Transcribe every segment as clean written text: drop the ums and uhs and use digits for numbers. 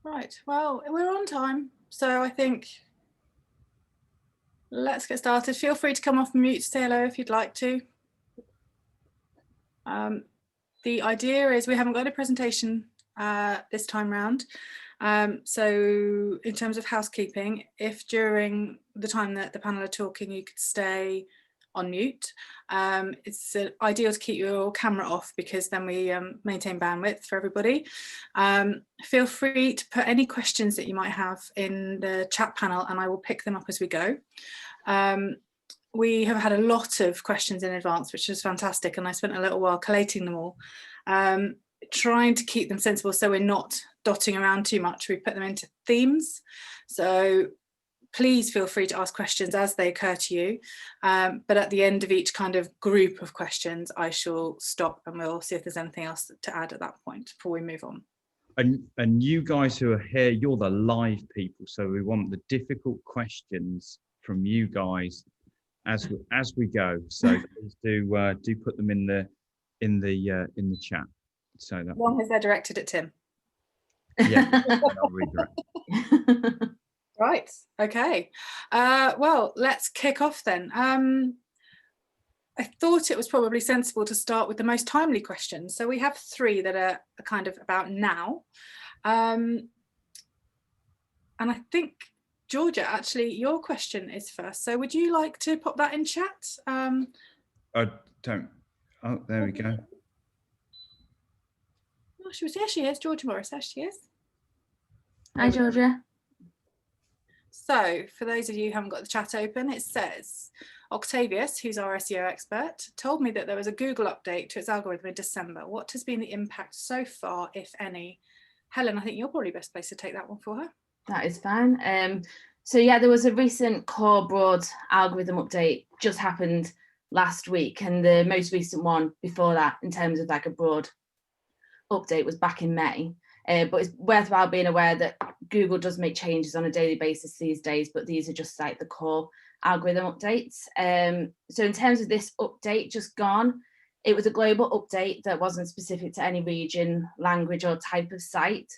Right, well, we're on time, so I think let's get started. Feel free to come off mute, say hello if you'd like to. The idea is we haven't got a presentation this time round. So in terms of housekeeping, if during the time that the panel are talking you could stay on mute, it's ideal to keep your camera off because then we maintain bandwidth for everybody. Feel free to put any questions that you might have in the chat panel and I will pick them up as we go. We have had a lot of questions in advance, which is fantastic, and I spent a little while collating them all, trying to keep them sensible so we're not dotting around too much. We put them into themes, so please feel free to ask questions as they occur to you, but at the end of each kind of group of questions I shall stop and we'll see if there's anything else to add at that point before we move on. And you guys who are here, you're the live people, so we want the difficult questions from you guys as we go. So please do put them in the chat. So that as long as they're directed at Tim. Yeah, I'll redirect. Right. Okay. Well, let's kick off then. I thought it was probably sensible to start with the most timely questions. So we have three that are kind of about now. And I think, Georgia, actually, your question is first. So would you like to pop that in chat? I don't. Oh, there we go. Oh, she is. Georgia Morris, there she is. Hi, Georgia. So for those of you who haven't got the chat open, it says, Octavius, who's our SEO expert, told me that there was a Google update to its algorithm in December. What has been the impact so far, if any? Helen, I think you're probably best placed to take that one for her. That is fine. So yeah, there was a recent core broad algorithm update just happened last week, and the most recent one before that in terms of like a broad update was back in May. But it's worthwhile being aware that Google does make changes on a daily basis these days, but these are just like the core algorithm updates. So in terms of this update just gone, it was a global update that wasn't specific to any region, language or type of site.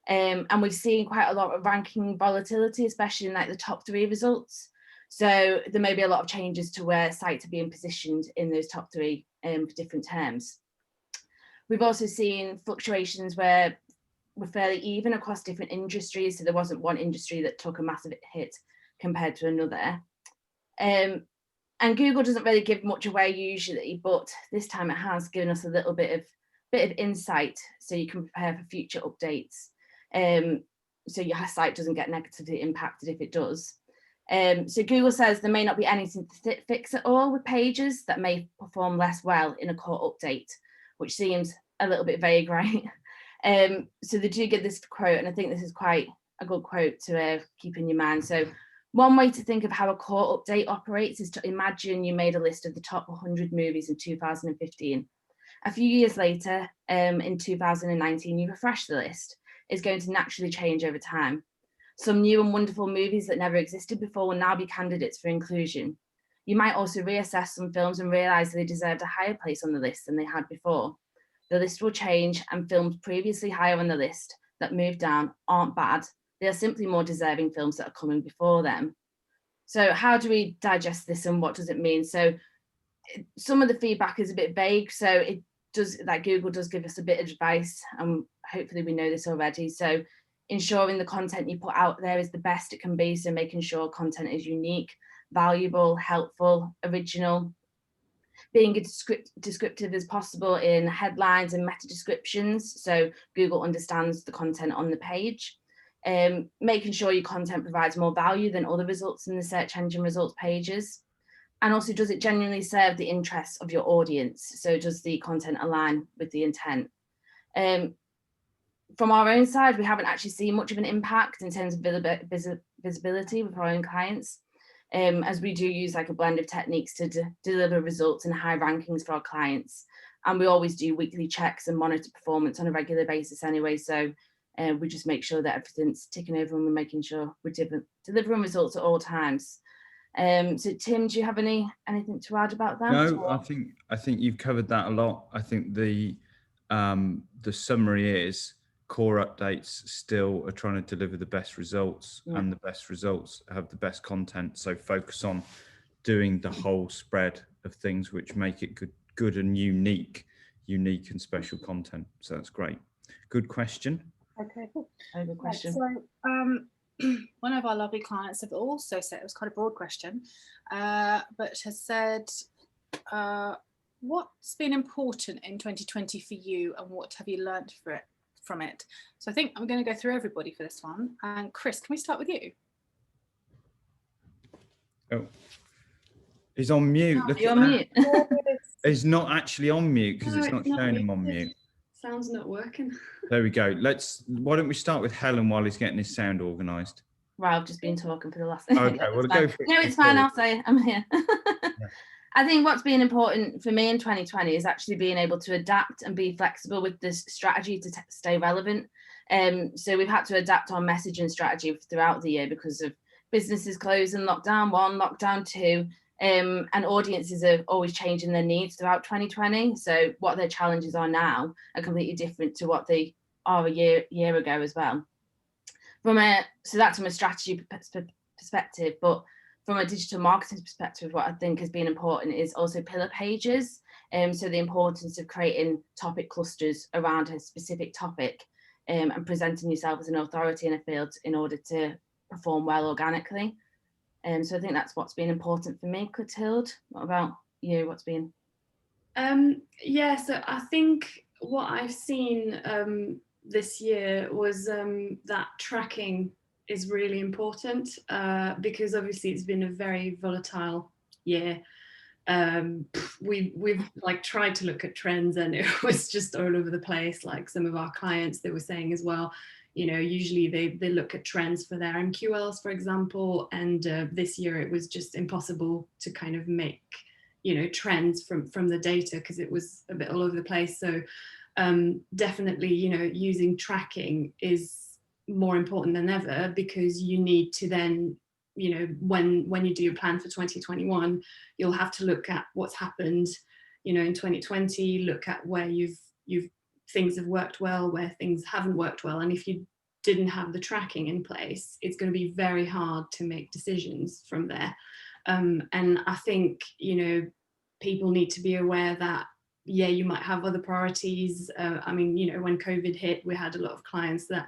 And we've seen quite a lot of ranking volatility, especially in like the top 3 results. So there may be a lot of changes to where sites are being positioned in those top 3 for different terms. We've also seen fluctuations where we're fairly even across different industries. So there wasn't one industry that took a massive hit compared to another. And Google doesn't really give much away usually, but this time it has given us a little bit of insight so you can prepare for future updates. So your site doesn't get negatively impacted if it does. So Google says there may not be anything to fix at all with pages that may perform less well in a core update, which seems a little bit vague, right? So they do give this quote, and I think this is quite a good quote to keep in your mind. So one way to think of how a core update operates is to imagine you made a list of the top 100 movies in 2015. A few years later, in 2019, you refresh the list. It's going to naturally change over time. Some new and wonderful movies that never existed before will now be candidates for inclusion. You might also reassess some films and realise they deserved a higher place on the list than they had before. The list will change, and films previously higher on the list that moved down aren't bad. They are simply more deserving films that are coming before them. So how do we digest this and what does it mean? So some of the feedback is a bit vague. So it does, like Google does give us a bit of advice, and hopefully we know this already. So ensuring the content you put out there is the best it can be. So making sure content is unique, valuable, helpful, original, being as descriptive as possible in headlines and meta descriptions, so Google understands the content on the page. Making sure your content provides more value than other results in the search engine results pages. And also, does it genuinely serve the interests of your audience? So does the content align with the intent? From our own side, we haven't actually seen much of an impact in terms of visibility with our own clients, as we do use like a blend of techniques to deliver results and high rankings for our clients. And we always do weekly checks and monitor performance on a regular basis anyway. So we just make sure that everything's ticking over and we're making sure we're delivering results at all times. So Tim, do you have anything to add about that? No, or? I think you've covered that a lot. I think the summary is core updates still are trying to deliver the best results, Yeah. and the best results have the best content. So focus on doing the whole spread of things which make it good and unique and special content. So that's great. Good question. Okay, cool. Very good Right, question. so one of our lovely clients have also said, it was quite a broad question, but has said, what's been important in 2020 for you and what have you learned from it? So I think I'm going to go through everybody for this one. And Chris, can we start with you? Oh, he's on mute. Look You're at on that. mute. He's not actually on mute because No, it's not it's not showing him on muted. mute. Sound's not working. There we go. Why don't we start with Helen while he's getting his sound organised? Well, I've just been talking for the last. Okay, It's well, fine. go for it. No, it's fine. I'll say it. I'm here. I think what's been important for me in 2020 is actually being able to adapt and be flexible with this strategy to stay relevant. So we've had to adapt our messaging strategy throughout the year because of businesses closing, lockdown 1, lockdown 2, and audiences are always changing their needs throughout 2020. So what their challenges are now are completely different to what they are a year ago as well. So that's from a strategy perspective, but from a digital marketing perspective, what I think has been important is also pillar pages. So the importance of creating topic clusters around a specific topic, and presenting yourself as an authority in a field in order to perform well organically. So I think that's what's been important for me. Clotilde, what about you? What's been? Yeah, so I think what I've seen this year was that tracking is really important because obviously it's been a very volatile year. We've like tried to look at trends and it was just all over the place. Like some of our clients, they were saying as well, you know, usually they look at trends for their MQLs, for example, and this year it was just impossible to kind of make, you know, trends from the data because it was a bit all over the place. So definitely, you know, using tracking is more important than ever because you need to then, you know, when you do your plan for 2021, you'll have to look at what's happened, you know, in 2020, look at where you've things have worked well, where things haven't worked well. And if you didn't have the tracking in place, it's going to be very hard to make decisions from there. And I think, you know, people need to be aware that, yeah, you might have other priorities. I mean, you know, when COVID hit, we had a lot of clients that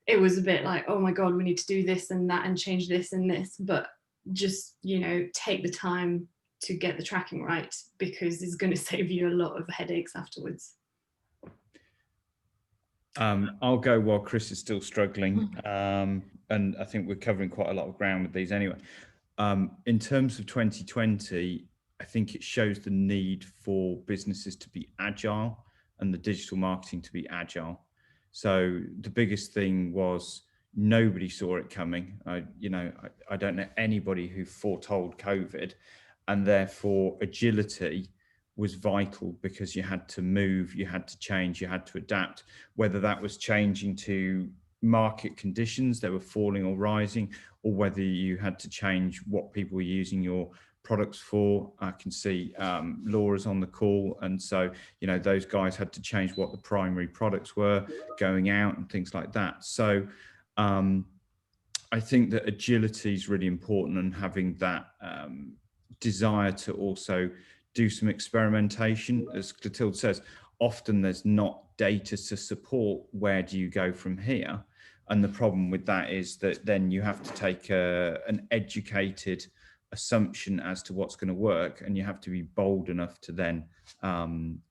it was a bit like, oh my God, we need to do this and that and change this and this, but just, you know, take the time to get the tracking right because it's going to save you a lot of headaches afterwards. I'll go while Chris is still struggling. And I think we're covering quite a lot of ground with these anyway. In terms of 2020, I think it shows the need for businesses to be agile and the digital marketing to be agile. So the biggest thing was nobody saw it coming. I don't know anybody who foretold COVID, and therefore agility was vital because you had to move, you had to change, you had to adapt, whether that was changing to market conditions that were falling or rising, or whether you had to change what people were using your products for. I can see Laura's on the call, and so you know those guys had to change what the primary products were going out and things like that. So I think that agility is really important, and having that desire to also do some experimentation. As Clotilde says, often there's not data to support where do you go from here, and the problem with that is that then you have to take an educated assumption as to what's going to work, and you have to be bold enough to then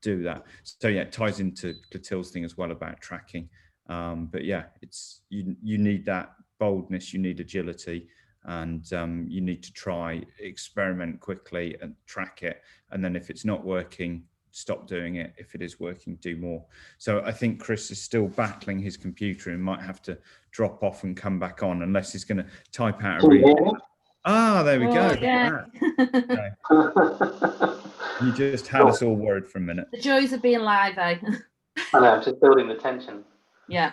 do that. So yeah, it ties into Clotilde's thing as well about tracking, but yeah, it's you need that boldness, you need agility, and you need to try, experiment quickly and track it, and then if it's not working, stop doing it. If it is working, do more. So I think Chris is still battling his computer and might have to drop off and come back on unless he's going to type out a reason. Ah, there we go. Yeah. You just had us all worried for a minute. The joys of being live, eh? I know, just building the tension. Yeah.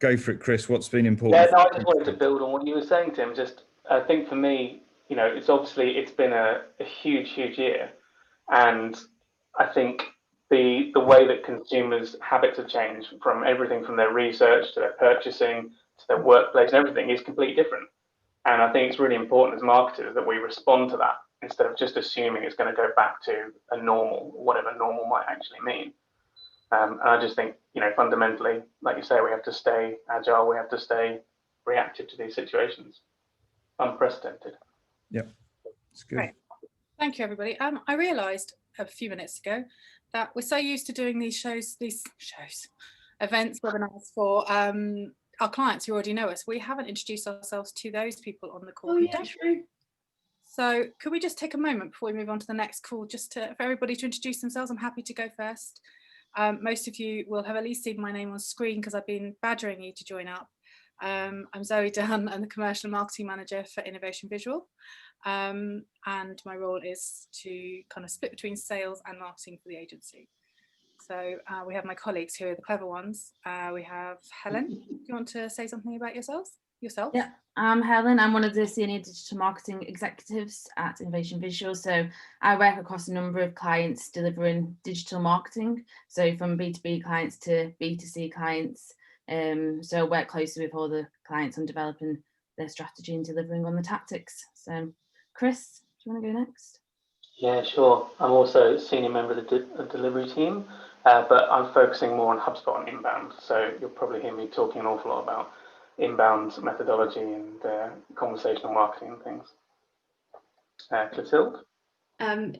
Go for it, Chris. What's been important? Yeah, no, I just wanted to build on what you were saying, Tim. Just, I think for me, you know, it's been a huge year. And I think the way that consumers' habits have changed, from everything from their research to their purchasing to their workplace and everything, is completely different. And I think it's really important as marketers that we respond to that instead of just assuming it's going to go back to a normal, whatever normal might actually mean. And I just think, fundamentally, like you say, we have to stay agile. We have to stay reactive to these situations. Unprecedented. Yep, it's good. Great. Thank you, everybody. I realised a few minutes ago that we're so used to doing these events, webinars for our clients who already know us. We haven't introduced ourselves to those people on the call. Oh, who yeah, don't. true. So could we just take a moment before we move on to the next call, just for everybody to introduce themselves? I'm happy to go first. Most of you will have at least seen my name on screen because I've been badgering you to join up. I'm Zoe Dunn. I'm the Commercial and Marketing Manager for Innovation Visual. And my role is to kind of split between sales and marketing for the agency. So we have my colleagues who are the clever ones. We have Helen. Do you want to say something about yourself? Yeah, I'm Helen. I'm one of the senior digital marketing executives at Innovation Visual. So I work across a number of clients delivering digital marketing. So from B2B clients to B2C clients. So I work closely with all the clients on developing their strategy and delivering on the tactics. So Chris, do you want to go next? Yeah, sure. I'm also a senior member of the delivery team, but I'm focusing more on HubSpot and inbound. So you'll probably hear me talking an awful lot about inbound methodology and conversational marketing and things. Clotilde? I'm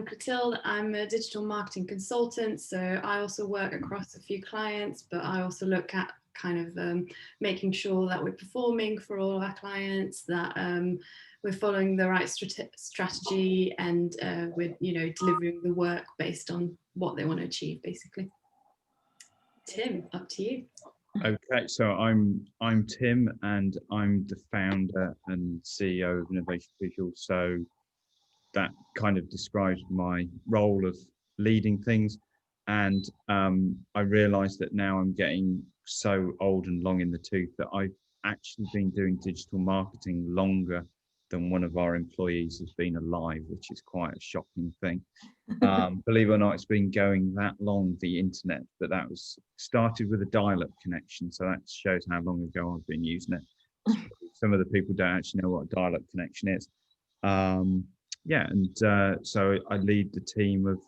Clotilde. I'm a digital marketing consultant, so I also work across a few clients, but I also look at kind of making sure that we're performing for all our clients, that we're following the right strategy, and we're delivering the work based on what they want to achieve, basically. Tim, up to you. Okay, so I'm Tim, and I'm the founder and CEO of Innovation Visual. So that kind of describes my role of leading things. And I realised that now I'm getting so old and long in the tooth that I've actually been doing digital marketing longer than one of our employees has been alive, which is quite a shocking thing. Believe it or not, it's been going that long, the internet, but that was started with a dial-up connection. So that shows how long ago I've been using it. Some of the people don't actually know what a dial-up connection is. So I lead the team of,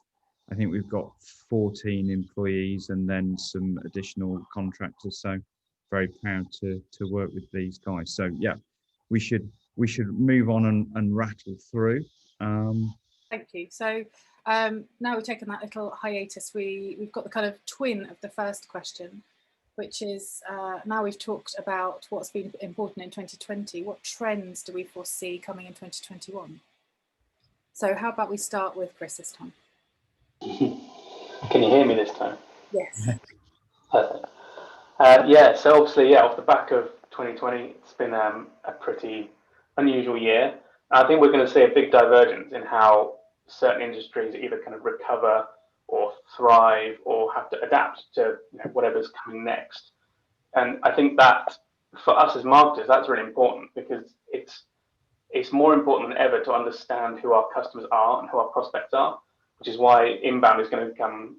I think we've got 14 employees and then some additional contractors. So very proud to work with these guys. So yeah, we should move on and rattle through. Thank you. So now we've taken that little hiatus, we've got the kind of twin of the first question, which is now we've talked about what's been important in 2020, what trends do we foresee coming in 2021? So how about we start with Chris this time? Can you hear me this time? Yes. Perfect. So obviously, off the back of 2020, it's been a pretty unusual year. I think we're going to see a big divergence in how certain industries either kind of recover or thrive or have to adapt to whatever's coming next. And I think that for us as marketers, that's really important, because it's more important than ever to understand who our customers are and who our prospects are, which is why inbound is going to become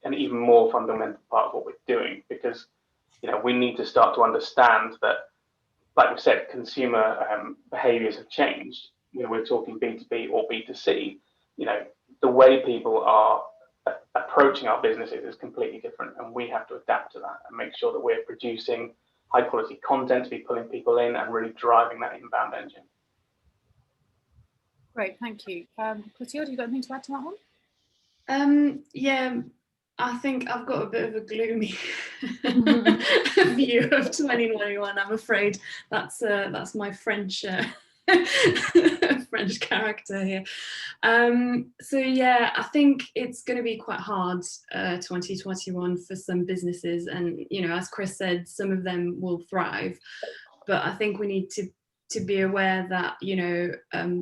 an even more fundamental part of what we're doing, because we need to start to understand that, like we said, consumer behaviors have changed. We're talking B2B or B2C. The way people are approaching our businesses is completely different, and we have to adapt to that and make sure that we're producing high quality content to be pulling people in and really driving that inbound engine. Great, thank you. Clotilde, you got anything to add to that one? I think I've got a bit of a gloomy view of 2021. I'm afraid that's my French French character here. I think it's going to be quite hard 2021 for some businesses, and as Chris said, some of them will thrive, but I think we need to be aware that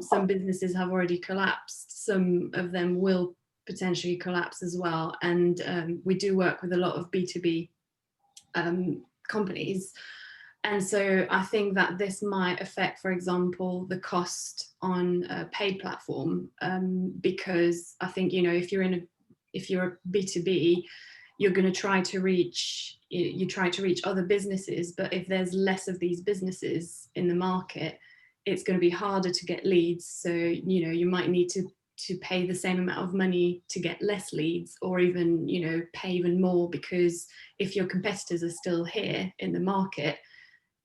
some businesses have already collapsed, some of them will potentially collapse as well, and we do work with a lot of B2B companies, and so I think that this might affect, for example, the cost on a paid platform, because I think if you're in if you're a B2B, you're going to try to reach other businesses, but if there's less of these businesses in the market, it's going to be harder to get leads. So, you know, you might need to pay the same amount of money to get less leads, or even, you know, pay even more, because if your competitors are still here in the market,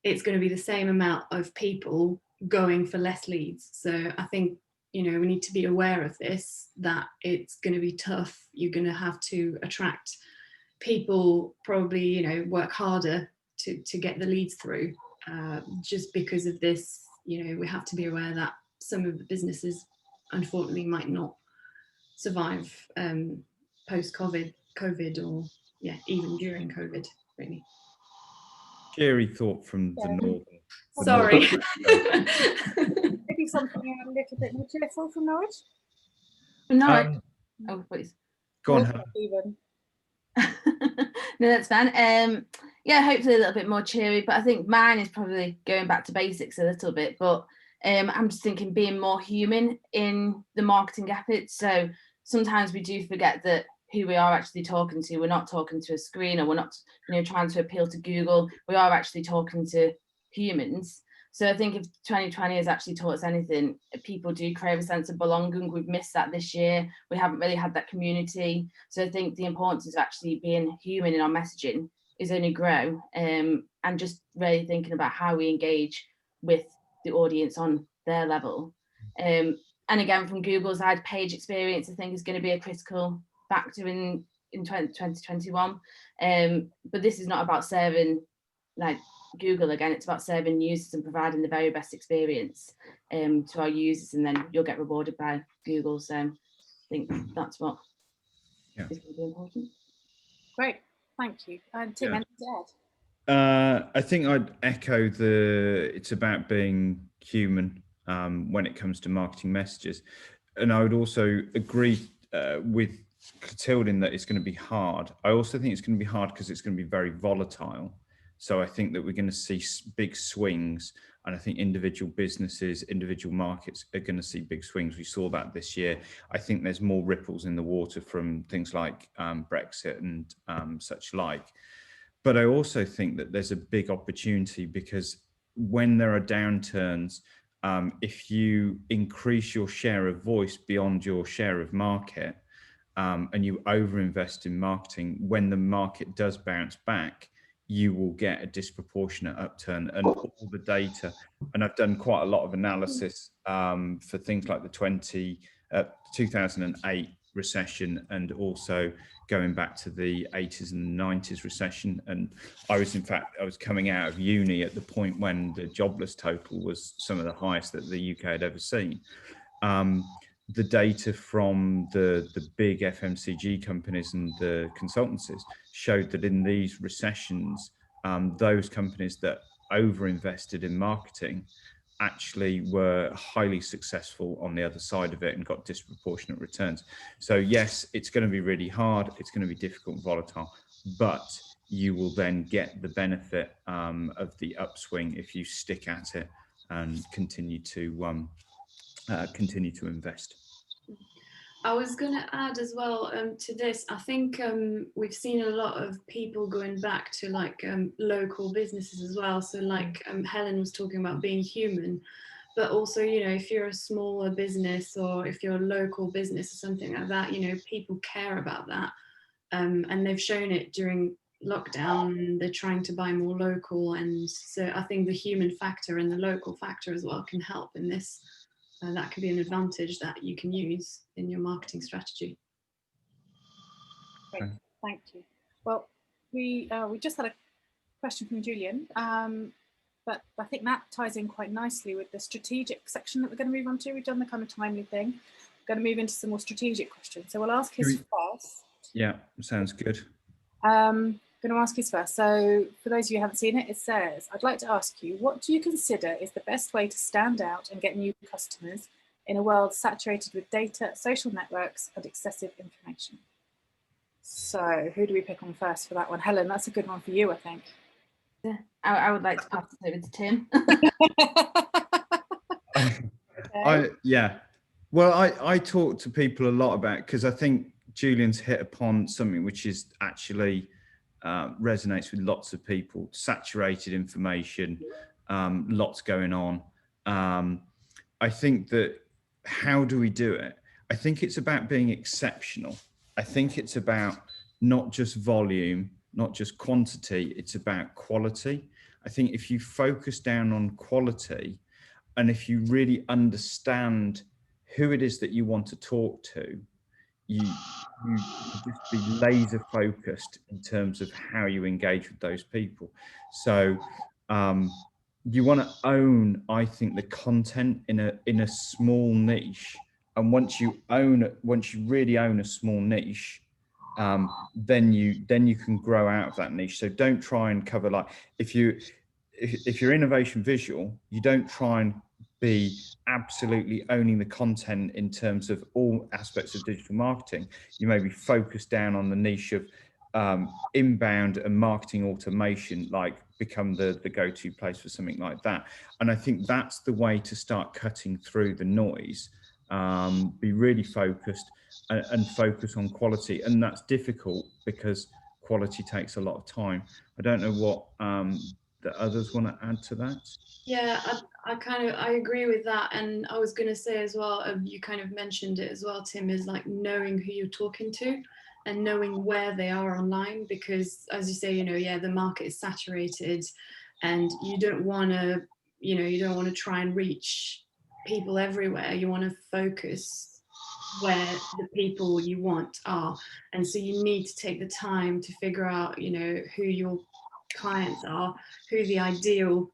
it's going to be the same amount of people going for less leads. So I think, you know, we need to be aware of this, that it's going to be tough. You're going to have to attract people, probably, you know, work harder to get the leads through, just because of this. You know, we have to be aware that some of the businesses unfortunately might not survive post-COVID, or yeah, even during COVID, really. Cheery thought from the Yeah. northern. the Sorry. Maybe something a little bit more cheerful from Norwich. No, Um, oh, please. go on, Or Helen. Even. No, that's fine. Yeah, hopefully a little bit more cheery, but I think mine is probably going back to basics a little bit, but I'm just thinking being more human in the marketing efforts. So sometimes we do forget that who we are actually talking to. We're not talking to a screen, or we're not, you know, trying to appeal to Google. We are actually talking to humans. So I think if 2020 has actually taught us anything, people do crave a sense of belonging. We've missed that this year. We haven't really had that community. So I think the importance of actually being human in our messaging is only grow, and just really thinking about how we engage with the audience on their level. And again, from Google's side, page experience, I think, is going to be a critical factor in 2021. But this is not about serving like Google again, it's about serving users and providing the very best experience to our users, and then you'll get rewarded by Google. So I think that's what is going to be important. Great, thank you. And Tim, Yeah. anything to add? I think I'd echo it's about being human when it comes to marketing messages. And I would also agree with Clotilde in that it's going to be hard. I also think it's going to be hard because it's going to be very volatile. So I think that we're going to see big swings, and I think individual businesses, individual markets are going to see big swings. We saw that this year. I think there's more ripples in the water from things like Brexit and such like. But I also think that there's a big opportunity, because when there are downturns, if you increase your share of voice beyond your share of market, and you overinvest in marketing, when the market does bounce back, you will get a disproportionate upturn. And all the data, and I've done quite a lot of analysis for things like the 2008 recession, and also going back to the 80s and 90s recession. And I was coming out of uni at the point when the jobless total was some of the highest that the UK had ever seen. The data from the big FMCG companies and the consultancies showed that in these recessions, those companies that overinvested in marketing actually were highly successful on the other side of it and got disproportionate returns. So yes, it's going to be really hard. It's going to be difficult and volatile, but you will then get the benefit of the upswing if you stick at it and continue to invest. I was going to add as well to this. I think we've seen a lot of people going back to like local businesses as well. So like Helen was talking about being human, but also, you know, if you're a smaller business, or if you're a local business or something like that, you know, people care about that. And they've shown it during lockdown. They're trying to buy more local. And so I think the human factor and the local factor as well can help in this. That could be an advantage that you can use in your marketing strategy. Great, thank you. Well, we just had a question from Julian, but I think that ties in quite nicely with the strategic section that we're going to move on to. We've done the kind of timely thing. We're going to move into some more strategic questions. So we'll ask his first. Yeah, sounds good. Going to ask his first. So for those of you who haven't seen it, it says, I'd like to ask you, what do you consider is the best way to stand out and get new customers in a world saturated with data, social networks, and excessive information? So who do we pick on first for that one? Helen, that's a good one for you, I think. Yeah, I would like to pass it over to Tim. Well, I talk to people a lot about, because I think Julian's hit upon something which is actually resonates with lots of people. Saturated information, lots going on. I think that, how do we do it? I think it's about being exceptional. I think it's about not just volume, not just quantity, it's about quality. I think if you focus down on quality, and if you really understand who it is that you want to talk to, you just be laser focused in terms of how you engage with those people. So you want to own, I think, the content in a small niche. And once you really own a small niche, then you can grow out of that niche. So don't try and cover, like, if you're innovation visual, you don't try and be absolutely owning the content in terms of all aspects of digital marketing. You may be focused down on the niche of inbound and marketing automation, like become the go-to place for something like that. And I think that's the way to start cutting through the noise. Be really focused and focus on quality. And that's difficult because quality takes a lot of time. I don't know what the others want to add to that. Yeah, I agree with that. And I was going to say as well, you kind of mentioned it as well, Tim, is like knowing who you're talking to and knowing where they are online, because as you say, yeah, the market is saturated and you don't want to try and reach people everywhere. You want to focus where the people you want are. And so you need to take the time to figure out, who your clients are, who the ideal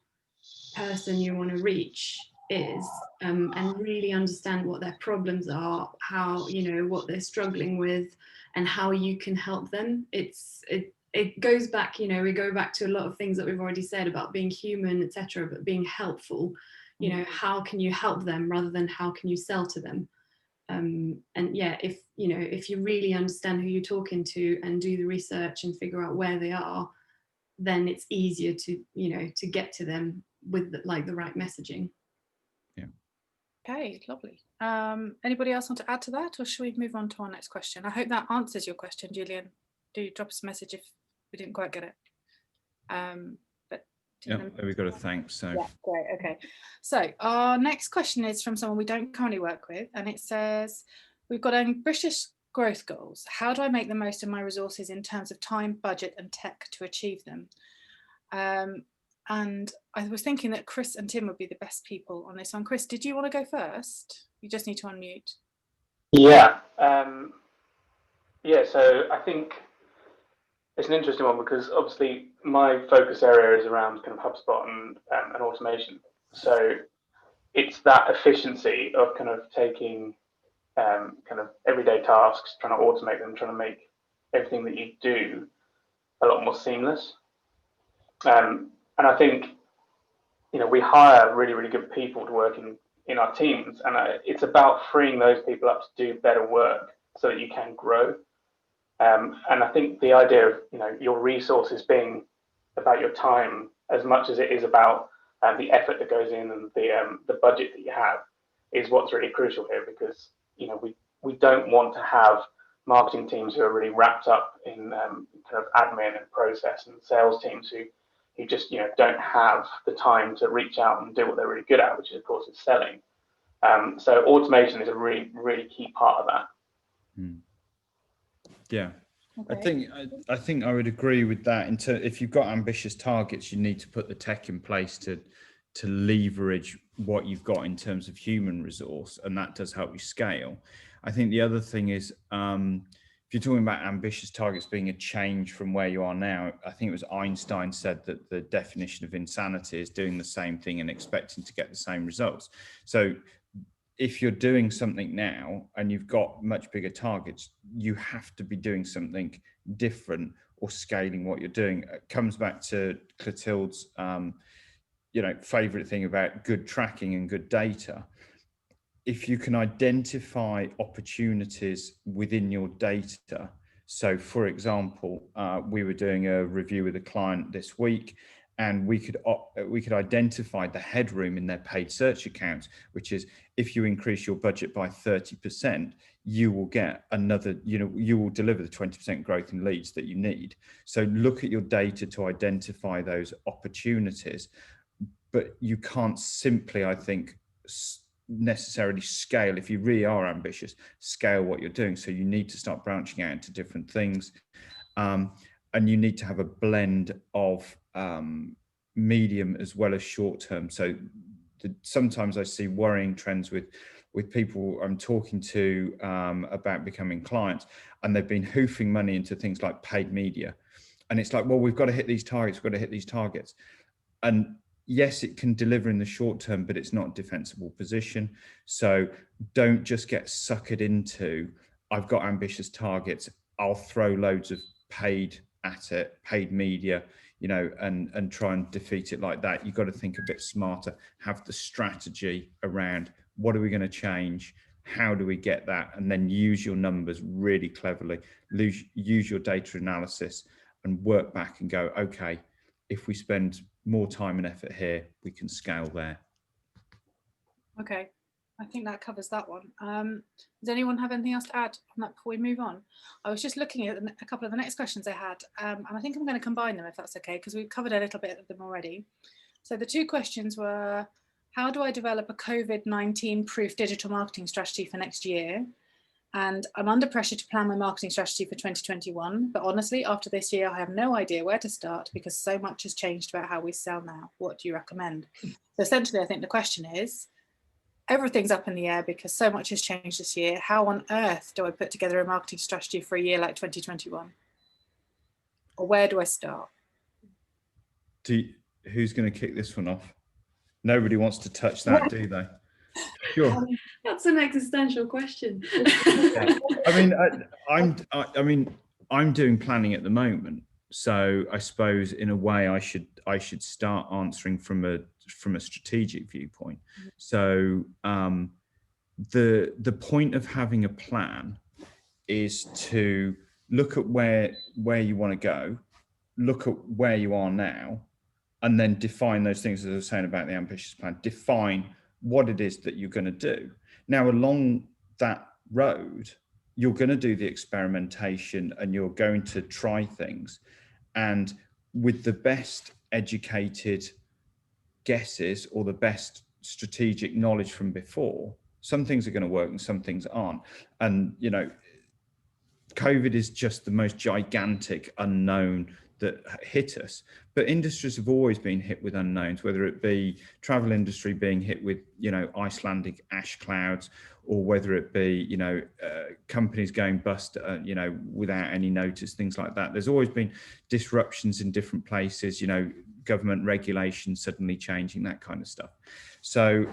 person you want to reach is, and really understand what their problems are, how, what they're struggling with, and how you can help them. It goes back, we go back to a lot of things that we've already said about being human, etc., but being helpful. How can you help them rather than how can you sell to them? And yeah, if you really understand who you're talking to and do the research and figure out where they are, then it's easier to to get to them with the right messaging. Yeah. Okay, lovely. Anybody else want to add to that, or should we move on to our next question? I hope that answers your question, Julian. Do drop us a message if we didn't quite get it. But yeah, we've got a thanks. So yeah, great. Okay, so our next question is from someone we don't currently work with, and it says, we've got ambitious growth goals. How do I make the most of my resources in terms of time, budget, and tech to achieve them? And I was thinking that Chris and Tim would be the best people on this one. Chris, did you want to go first? You just need to unmute. Yeah. So I think it's an interesting one because obviously my focus area is around kind of HubSpot and automation. So it's that efficiency of kind of taking kind of everyday tasks, trying to automate them, trying to make everything that you do a lot more seamless. And I think, we hire really, really good people to work in our teams, and it's about freeing those people up to do better work so that you can grow. And I think the idea of, your resources being about your time as much as it is about the effort that goes in and the budget that you have is what's really crucial here, because, we don't want to have marketing teams who are really wrapped up in kind of admin and process, and sales teams who just don't have the time to reach out and do what they're really good at, which of course is selling. So automation is a really, really key part of that. Yeah. Okay. I think I would agree with that. If you've got ambitious targets, you need to put the tech in place to leverage what you've got in terms of human resource, and that does help you scale. I think the other thing is, if you're talking about ambitious targets being a change from where you are now, I think it was Einstein said that the definition of insanity is doing the same thing and expecting to get the same results. So if you're doing something now and you've got much bigger targets, you have to be doing something different or scaling what you're doing. It comes back to Clotilde's favorite thing about good tracking and good data. If you can identify opportunities within your data. So for example, we were doing a review with a client this week, and we could identify the headroom in their paid search accounts, which is if you increase your budget by 30%, you will get another, you will deliver the 20% growth in leads that you need. So look at your data to identify those opportunities, but you can't simply, I think, necessarily scale. If you really are ambitious, scale what you're doing. So you need to start branching out into different things. And you need to have a blend of medium as well as short term. So sometimes I see worrying trends with people I'm talking to about becoming clients, and they've been hoofing money into things like paid media. And it's like, well, we've got to hit these targets, we've got to hit these targets. And yes, it can deliver in the short term, but it's not a defensible position. So don't just get suckered into, I've got ambitious targets, I'll throw loads of paid at it, paid media, and try and defeat it like that. You've got to think a bit smarter, have the strategy around what are we going to change, how do we get that, and then use your numbers really cleverly, use your data analysis and work back and go, okay, if we spend more time and effort here, we can scale there. Okay, I think that covers that one. Does anyone have anything else to add on that before we move on? I was just looking at a couple of the next questions I had, and I think I'm going to combine them if that's okay, because we've covered a little bit of them already. So the two questions were, how do I develop a COVID-19 proof digital marketing strategy for next year? And I'm under pressure to plan my marketing strategy for 2021. But honestly, after this year, I have no idea where to start because so much has changed about how we sell now. What do you recommend? So essentially, I think the question is, everything's up in the air because so much has changed this year. How on earth do I put together a marketing strategy for a year like 2021? Or where do I start? Who's going to kick this one off? Nobody wants to touch that, do they? Sure. That's an existential question. Yeah. I mean, I'm doing planning at the moment, so I suppose in a way I should start answering from a strategic viewpoint. So the point of having a plan is to look at where you want to go, look at where you are now, and then define those things, as I was saying about the ambitious plan. Define what it is that you're going to do. Now, along that road, you're going to do the experimentation and you're going to try things. And with the best educated guesses or the best strategic knowledge from before, some things are going to work and some things aren't. And, COVID is just the most gigantic unknown that hit us, but industries have always been hit with unknowns, whether it be travel industry being hit with Icelandic ash clouds, or whether it be companies going bust without any notice, things like that. There's always been disruptions in different places, government regulation suddenly changing, that kind of stuff. So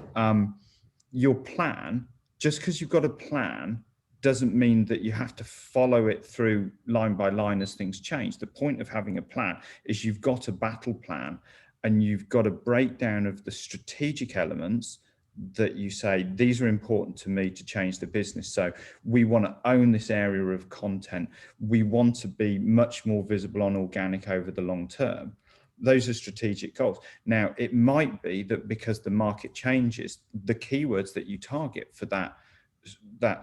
your plan, just because you've got a plan doesn't mean that you have to follow it through line by line as things change. The point of having a plan is you've got a battle plan and you've got a breakdown of the strategic elements that you say, these are important to me to change the business. So we want to own this area of content. We want to be much more visible on organic over the long term. Those are strategic goals. Now, it might be that because the market changes, the keywords that you target for that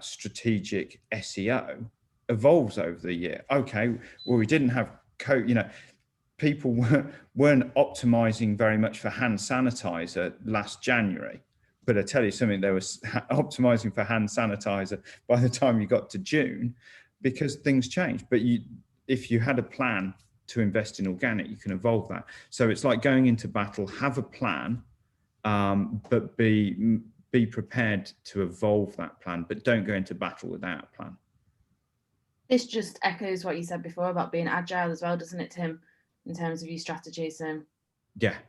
strategic SEO evolves over the year. Okay, well, we didn't have people weren't optimizing very much for hand sanitizer last January, but I tell you something, they were optimizing for hand sanitizer by the time you got to June, because things change. But if you had a plan to invest in organic, you can evolve that. So it's like going into battle, have a plan, but be prepared to evolve that plan, but don't go into battle without a plan. This just echoes what you said before about being agile as well, doesn't it, Tim, in terms of your strategy? So yeah.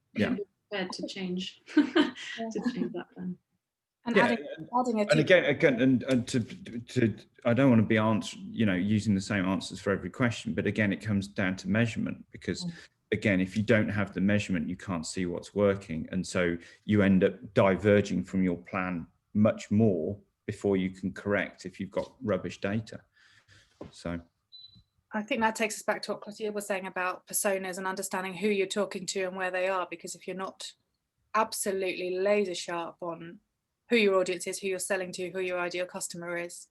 Prepared to change that plan. And Yeah, adding and again, and to I don't want to be using the same answers for every question, but again, it comes down to measurement, because again, if you don't have the measurement, you can't see what's working. And so you end up diverging from your plan much more before you can correct if you've got rubbish data. So I think that takes us back to what Clotilde was saying about personas and understanding who you're talking to and where they are, because if you're not absolutely laser sharp on who your audience is, who you're selling to, who your ideal customer is,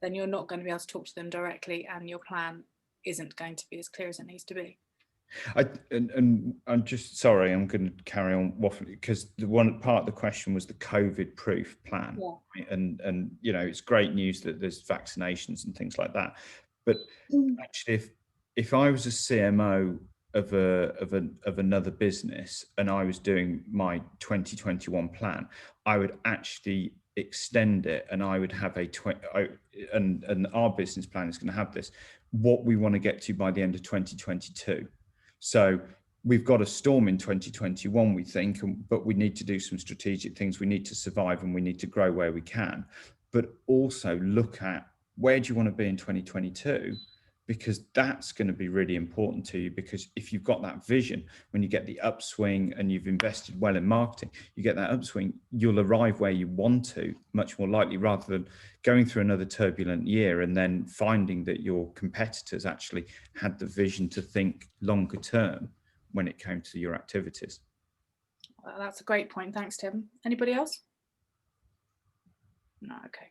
then you're not going to be able to talk to them directly, and your plan isn't going to be as clear as it needs to be. And I'm just sorry, I'm going to carry on waffling, because the one part of the question was the COVID proof plan. Yeah. Right? And you know, it's great news that there's vaccinations and things like that. But actually, if I was a CMO of another business and I was doing my 2021 plan, I would actually extend it, and I would have and our business plan is going to have this, what we want to get to by the end of 2022. So we've got a storm in 2021, we think, but we need to do some strategic things. We need to survive and we need to grow where we can, but also look at where do you want to be in 2022? Because that's going to be really important to you, because if you've got that vision, when you get the upswing and you've invested well in marketing, you get that upswing, you'll arrive where you want to much more likely, rather than going through another turbulent year and then finding that your competitors actually had the vision to think longer term when it came to your activities. Well, that's a great point. Thanks, Tim. Anybody else? No, okay.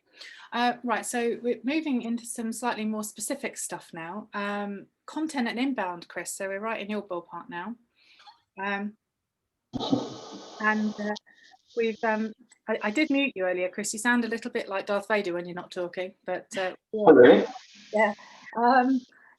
Right, so we're moving into some slightly more specific stuff now. Content and inbound, Chris, so we're right in your ballpark now. We've I did mute you earlier, Chris. You sound a little bit like Darth Vader when you're not talking, but Oh, really? yeah.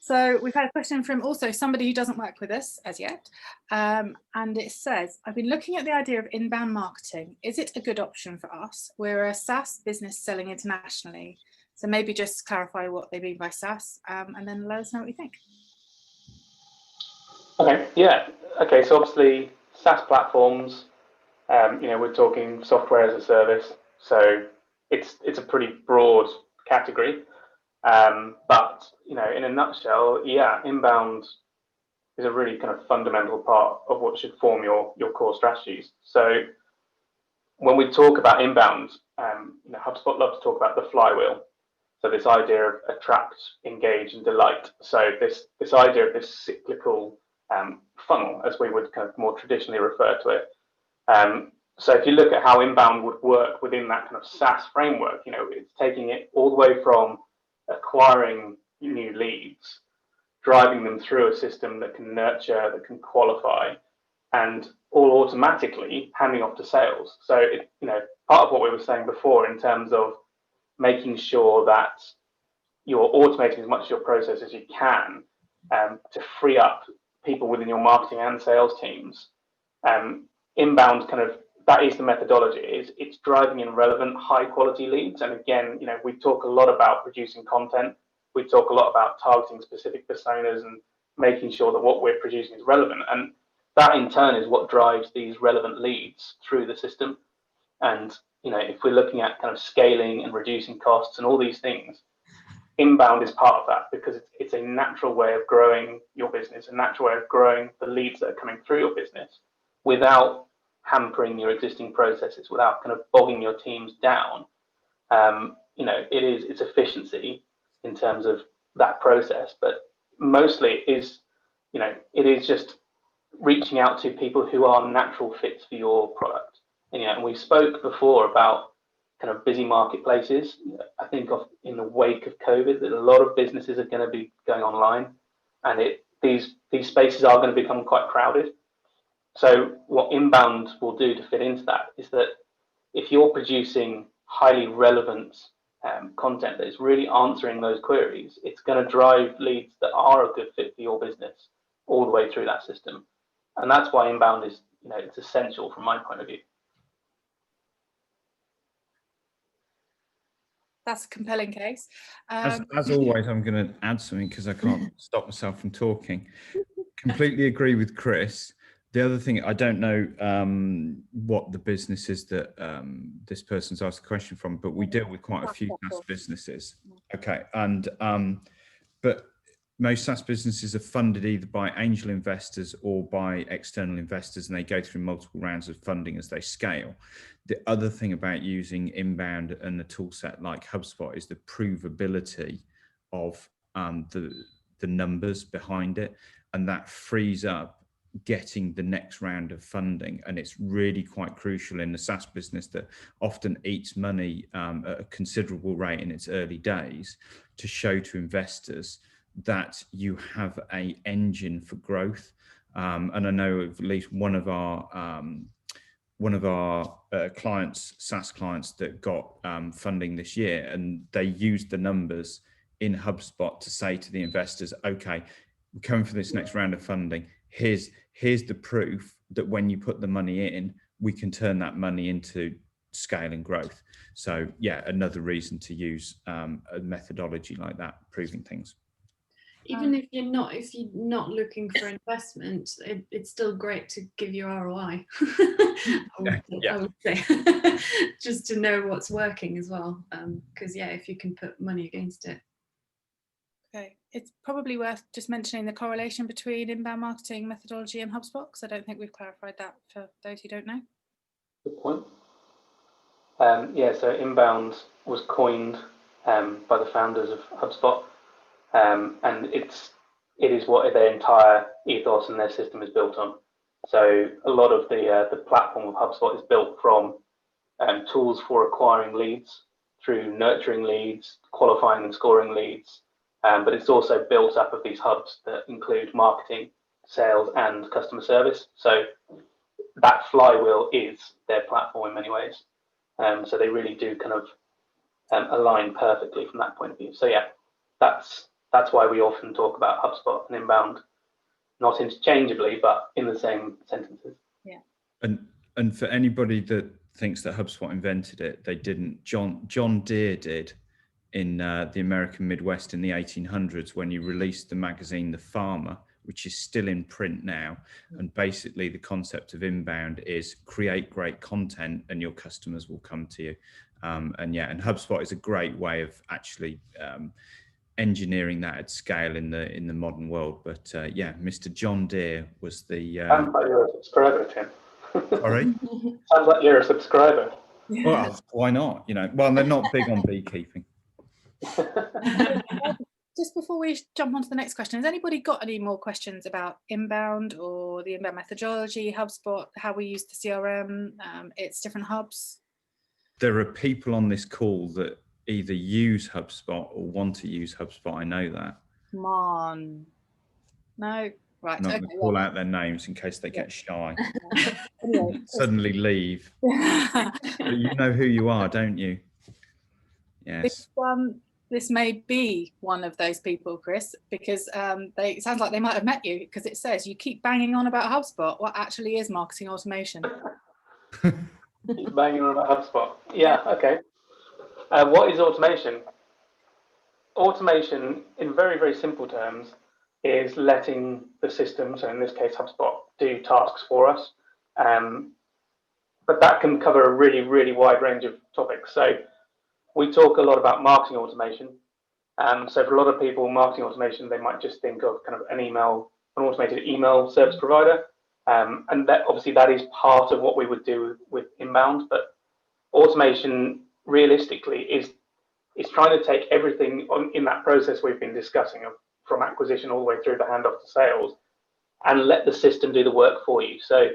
So we've had a question from also somebody who doesn't work with us as yet, and it says, I've been looking at the idea of inbound marketing. Is it a good option for us? We're a SaaS business selling internationally, so maybe just clarify what they mean by SaaS, and then let us know what you think. Okay, yeah. Okay, so obviously SaaS platforms, you know, we're talking software as a service, so it's a pretty broad category. But you know, in a nutshell, yeah, inbound is a really kind of fundamental part of what should form your core strategies. So when we talk about inbound, you know, HubSpot loves to talk about the flywheel. So this idea of attract, engage, and delight. So this idea of this cyclical funnel, as we would kind of more traditionally refer to it. So if you look at how inbound would work within that kind of SaaS framework, you know, it's taking it all the way from acquiring new leads, driving them through a system that can nurture, that can qualify, and all automatically handing off to sales. So, you know, part of what we were saying before in terms of making sure that you're automating as much of your process as you can to free up people within your marketing and sales teams. Inbound kind of, that is the methodology. It's driving in relevant, high quality leads. And again, you know, we talk a lot about producing content. We talk a lot about targeting specific personas and making sure that what we're producing is relevant. And that in turn is what drives these relevant leads through the system. And, you know, if we're looking at kind of scaling and reducing costs and all these things, inbound is part of that, because it's a natural way of growing your business, a natural way of growing the leads that are coming through your business without hampering your existing processes, without kind of bogging your teams down. You know, it's efficiency in terms of that process, but mostly it is just reaching out to people who are natural fits for your product. And, you know, and we spoke before about kind of busy marketplaces. I think in the wake of COVID, that a lot of businesses are going to be going online, and these spaces are going to become quite crowded. So what inbound will do to fit into that is that if you're producing highly relevant content that is really answering those queries, it's going to drive leads that are a good fit for your business all the way through that system. And that's why inbound is, you know, it's essential from my point of view. That's a compelling case. As always, I'm going to add something because I can't stop myself from talking. Completely agree with Chris. The other thing, I don't know what the business is that this person's asked the question from, but we deal with quite a few SaaS businesses. Okay, and but most SaaS businesses are funded either by angel investors or by external investors, and they go through multiple rounds of funding as they scale. The other thing about using inbound and the tool set like HubSpot is the provability of the numbers behind it, and that frees up getting the next round of funding. And it's really quite crucial in the SaaS business that often eats money at a considerable rate in its early days, to show to investors that you have an engine for growth. And I know of at least one of our clients, SaaS clients, that got funding this year, and they used the numbers in HubSpot to say to the investors, okay, we're coming for this next round of funding. Here's the proof that when you put the money in, we can turn that money into scale and growth. So yeah, another reason to use a methodology like that, proving things. Even if you're not looking for investment, it's still great to give you ROI. I would say, just to know what's working as well. Because if you can put money against it. Okay, it's probably worth just mentioning the correlation between inbound marketing methodology and HubSpot, because I don't think we've clarified that for those who don't know. Good point. So inbound was coined by the founders of HubSpot, and it is what their entire ethos and their system is built on. So a lot of the platform of HubSpot is built from tools for acquiring leads, through nurturing leads, qualifying and scoring leads, but it's also built up of these hubs that include marketing, sales, and customer service. So that flywheel is their platform in many ways. So they really do kind of align perfectly from that point of view. So yeah, that's why we often talk about HubSpot and inbound, not interchangeably, but in the same sentences. Yeah. And for anybody that thinks that HubSpot invented it, they didn't. John Deere did in the American Midwest in the 1800s, when he released the magazine The Farmer, which is still in print now. And basically the concept of inbound is create great content and your customers will come to you. And HubSpot is a great way of actually engineering that at scale in the modern world. But Mr. John Deere was the... Sounds like you're a subscriber, Tim. Sorry? Sounds like you're a subscriber. Well, why not? Well, they're not big on beekeeping. Just before we jump on to the next question, has anybody got any more questions about inbound or the inbound methodology, HubSpot, how we use the CRM, its different hubs? There are people on this call that either use HubSpot or want to use HubSpot. I know that. Come on. No? Right. I'm not going to call out their names in case they get shy. Anyway. Suddenly leave. But you know who you are, don't you? Yes. This may be one of those people, Chris, because it sounds like they might have met you, because it says you keep banging on about HubSpot. What actually is marketing automation? Keep banging on about HubSpot. Yeah, okay. What is automation? Automation, in very, very simple terms, is letting the system, so in this case HubSpot, do tasks for us. But that can cover a really, really wide range of topics. So we talk a lot about marketing automation. So for a lot of people, marketing automation, they might just think of kind of an automated email service provider. And that obviously that is part of what we would do with inbound, but automation realistically is trying to take everything in that process we've been discussing, from acquisition all the way through the handoff to sales, and let the system do the work for you. So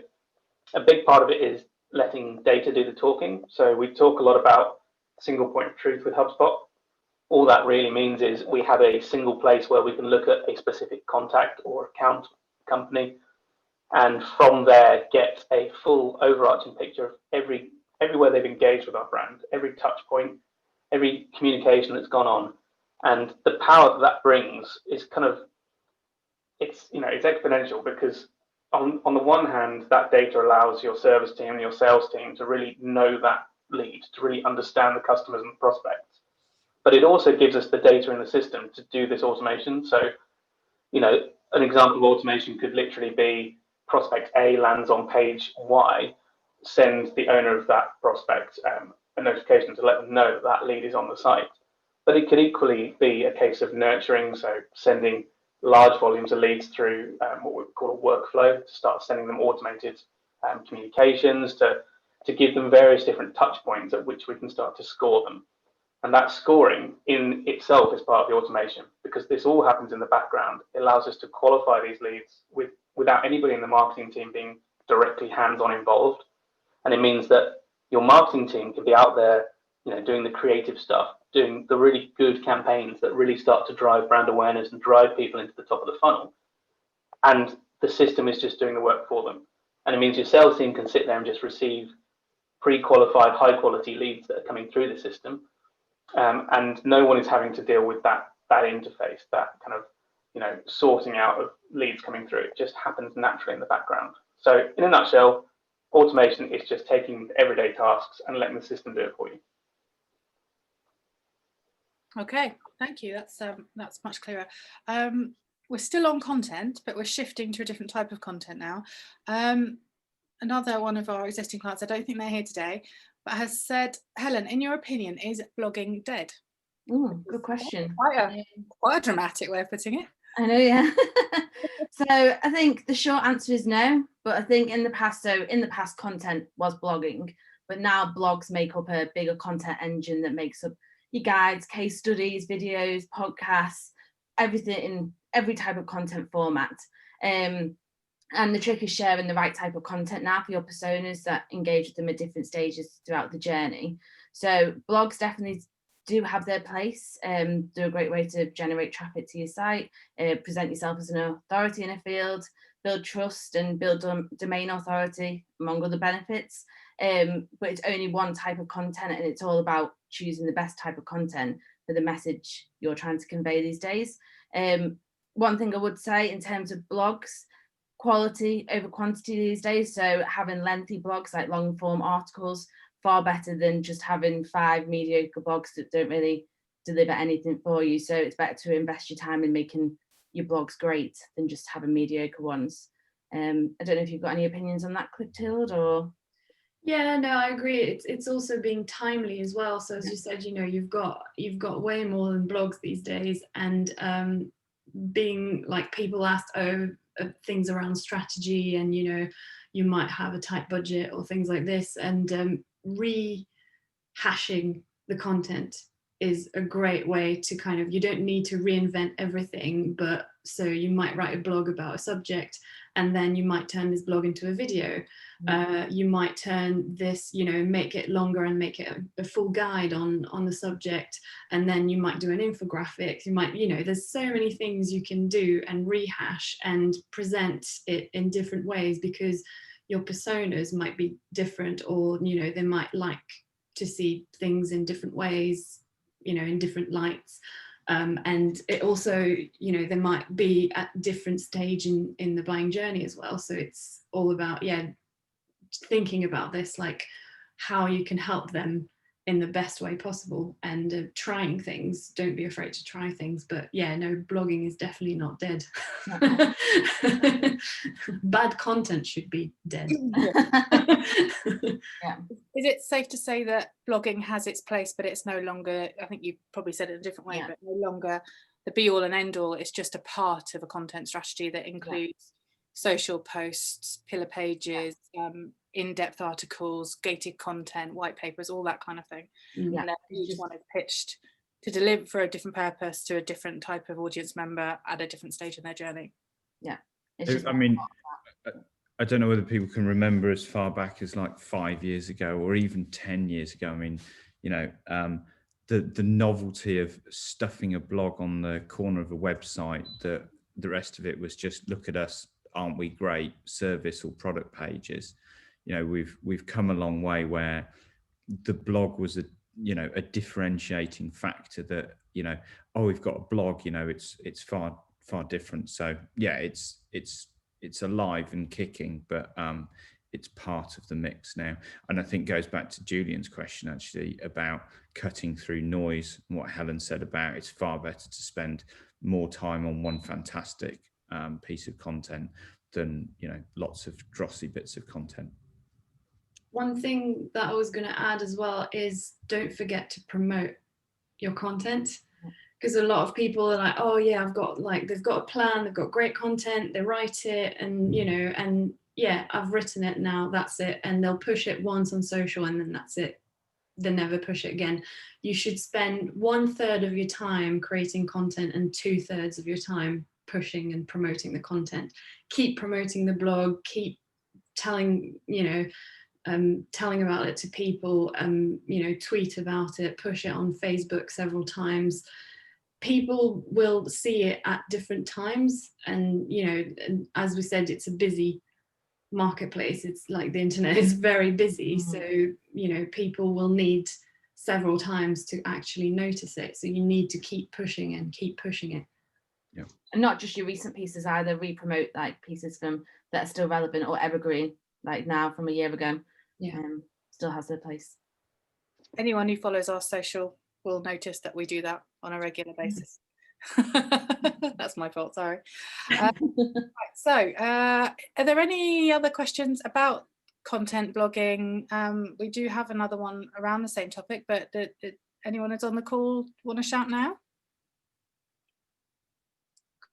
a big part of it is letting data do the talking. So we talk a lot about single point of truth with HubSpot. All that really means is we have a single place where we can look at a specific contact or account company, and from there get a full overarching picture of everywhere they've engaged with our brand, every touch point, every communication that's gone on. And the power that brings is it's exponential, because on the one hand, that data allows your service team and your sales team to really know that lead, to really understand the customers and prospects. But it also gives us the data in the system to do this automation. So, an example of automation could literally be prospect A lands on page Y, send the owner of that prospect a notification to let them know that that lead is on the site. But it could equally be a case of nurturing, so sending large volumes of leads through what we call a workflow, to start sending them automated communications, to give them various different touch points at which we can start to score them. And that scoring in itself is part of the automation, because this all happens in the background. It allows us to qualify these leads with without anybody in the marketing team being directly hands-on involved. And it means that your marketing team can be out there, doing the creative stuff, doing the really good campaigns that really start to drive brand awareness and drive people into the top of the funnel. And the system is just doing the work for them. And it means your sales team can sit there and just receive pre-qualified, high-quality leads that are coming through the system. And no one is having to deal with that interface, that kind of, sorting out of leads coming through. It just happens naturally in the background. So in a nutshell, automation is just taking everyday tasks and letting the system do it for you. Okay, thank you. That's much clearer. We're still on content, but we're shifting to a different type of content now. Another one of our existing clients, I don't think they're here today, but has said, Helen, in your opinion, is blogging dead? Oh, good question. Quite a dramatic way of putting it. I know, yeah. So I think the short answer is no, but I think in the past content was blogging, but now blogs make up a bigger content engine that makes up your guides, case studies, videos, podcasts, everything in every type of content format. And the trick is sharing the right type of content now for your personas that engage with them at different stages throughout the journey. So blogs definitely do have their place. They're a great way to generate traffic to your site, present yourself as an authority in a field, build trust and build domain authority, among other benefits. But it's only one type of content, and it's all about choosing the best type of content for the message you're trying to convey these days. One thing I would say in terms of blogs, quality over quantity these days. So having lengthy blogs like long form articles, far better than just having 5 mediocre blogs that don't really deliver anything for you. So it's better to invest your time in making your blogs great than just having mediocre ones. I don't know if you've got any opinions on that, Clotilde, or? Yeah, no, I agree. It's also being timely as well. So as you said, you've got way more than blogs these days, and being like people asked things around strategy, and you might have a tight budget or things like this, and rehashing the content is a great way to kind of, you don't need to reinvent everything, but so you might write a blog about a subject, and then you might turn this blog into a video. You might turn this, make it longer and make it a full guide on the subject, and then you might do an infographic. You might, there's so many things you can do and rehash and present it in different ways, because your personas might be different, or they might like to see things in different ways, in different lights. And it also, they might be at different stage in the buying journey as well. So it's all about, thinking about this, like how you can help them in the best way possible, and trying things. Don't be afraid to try things. But no, blogging is definitely not dead. Bad content should be dead. Yeah. Is it safe to say that blogging has its place, but it's no longer, I think you probably said it in a different way, but no longer the be all and end all? It's just a part of a content strategy that includes social posts, pillar pages, in-depth articles, gated content, white papers, all that kind of thing. And then each one is pitched to deliver for a different purpose to a different type of audience member at a different stage in their journey. I mean, I don't know whether people can remember as far back as like 5 years ago or even 10 years ago. I mean, the novelty of stuffing a blog on the corner of a website, that the rest of it was just, look at us, aren't we great, service or product pages. We've come a long way where the blog was a differentiating factor that, we've got a blog, it's far different. So it's alive and kicking, but it's part of the mix now. And I think goes back to Julian's question actually about cutting through noise, and what Helen said about it's far better to spend more time on one fantastic piece of content than lots of drossy bits of content. One thing that I was going to add as well is, don't forget to promote your content, because a lot of people are like, oh yeah, they've got a plan, they've got great content, they write it, and I've written it now, that's it, and they'll push it once on social and then that's it. They never push it again. You should spend 1/3 of your time creating content and 2/3 of your time pushing and promoting the content. Keep promoting the blog, keep telling, telling about it to people, tweet about it, push it on Facebook several times. People will see it at different times, and and as we said, it's a busy marketplace. It's like the internet is very busy, so people will need several times to actually notice it, so you need to keep pushing and keep pushing it. Yeah. And not just your recent pieces either, re-promote like pieces from that are still relevant or evergreen, like now from a year ago. Still has their place. Anyone who follows our social will notice that we do that on a regular basis. That's my fault, sorry. Right, so are there any other questions about content blogging? We do have another one around the same topic, but did anyone that's on the call want to shout now?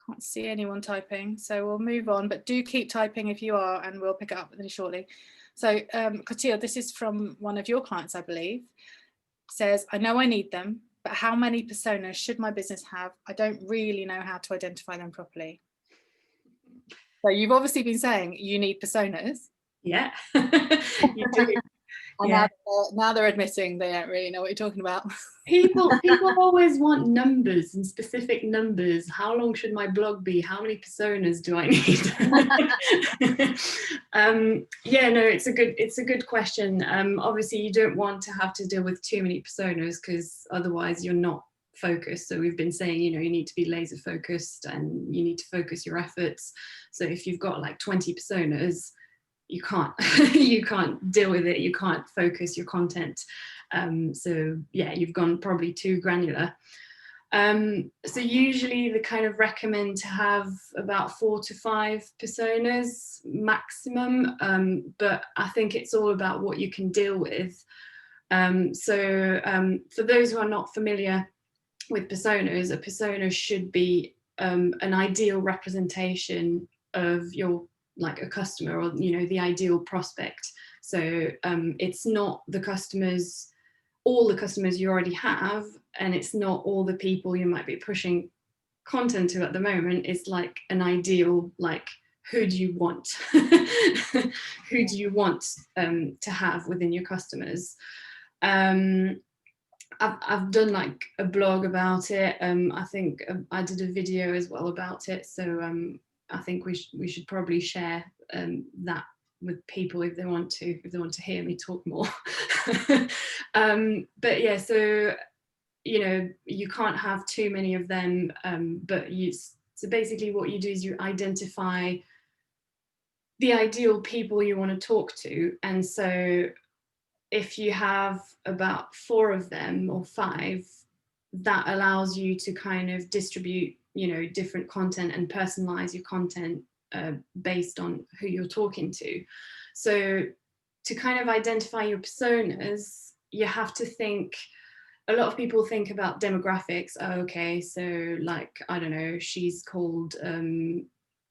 Can't see anyone typing, so we'll move on, but do keep typing if you are, and we'll pick it up with you shortly. So Cotille, this is from one of your clients, I believe. Says, I know I need them, but how many personas should my business have? I don't really know how to identify them properly. So you've obviously been saying you need personas. Yeah, you do. And now they're admitting they don't really know what you're talking about. People always want numbers and specific numbers. How long should my blog be? How many personas do I need? It's a good question. Obviously, you don't want to have to deal with too many personas, because otherwise you're not focused. So we've been saying, you need to be laser focused and you need to focus your efforts. So if you've got like 20 personas, you can't deal with it, you can't focus your content. So yeah, you've gone probably too granular. So usually they kind of recommend to have about 4 to 5 personas maximum, but I think it's all about what you can deal with. For those who are not familiar with personas, a persona should be an ideal representation of your, like, a customer, or the ideal prospect. So it's not all the customers you already have, and it's not all the people you might be pushing content to at the moment. It's like an ideal, like, who do you want who do you want to have within your customers. I've done like a blog about it. I think I did a video as well about it, so I think we should probably share that with people if they want to hear me talk more. But yeah, so you can't have too many of them, so basically what you do is you identify the ideal people you want to talk to, and so if you have about 4 of them or 5, that allows you to kind of distribute different content and personalize your content based on who you're talking to. So to kind of identify your personas, you have to think, a lot of people think about demographics. Oh, okay, so like, I don't know, she's called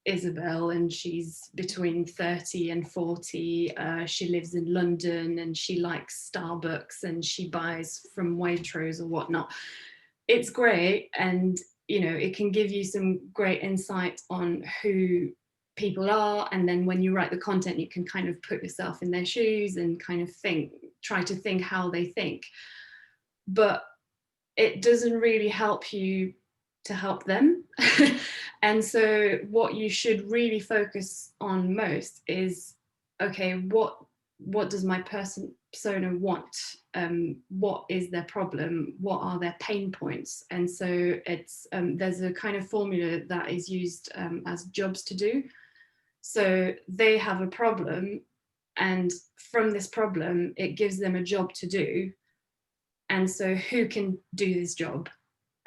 Isabel and she's between 30 and 40. She lives in London and she likes Starbucks and she buys from Waitrose or whatnot. It's great, and it can give you some great insight on who people are, and then when you write the content you can kind of put yourself in their shoes and kind of try to think how they think, but it doesn't really help you to help them. And so what you should really focus on most is, okay, what does my persona want? What is their problem? What are their pain points? And so it's there's a kind of formula that is used as jobs to do. So they have a problem, and from this problem it gives them a job to do, and so who can do this job?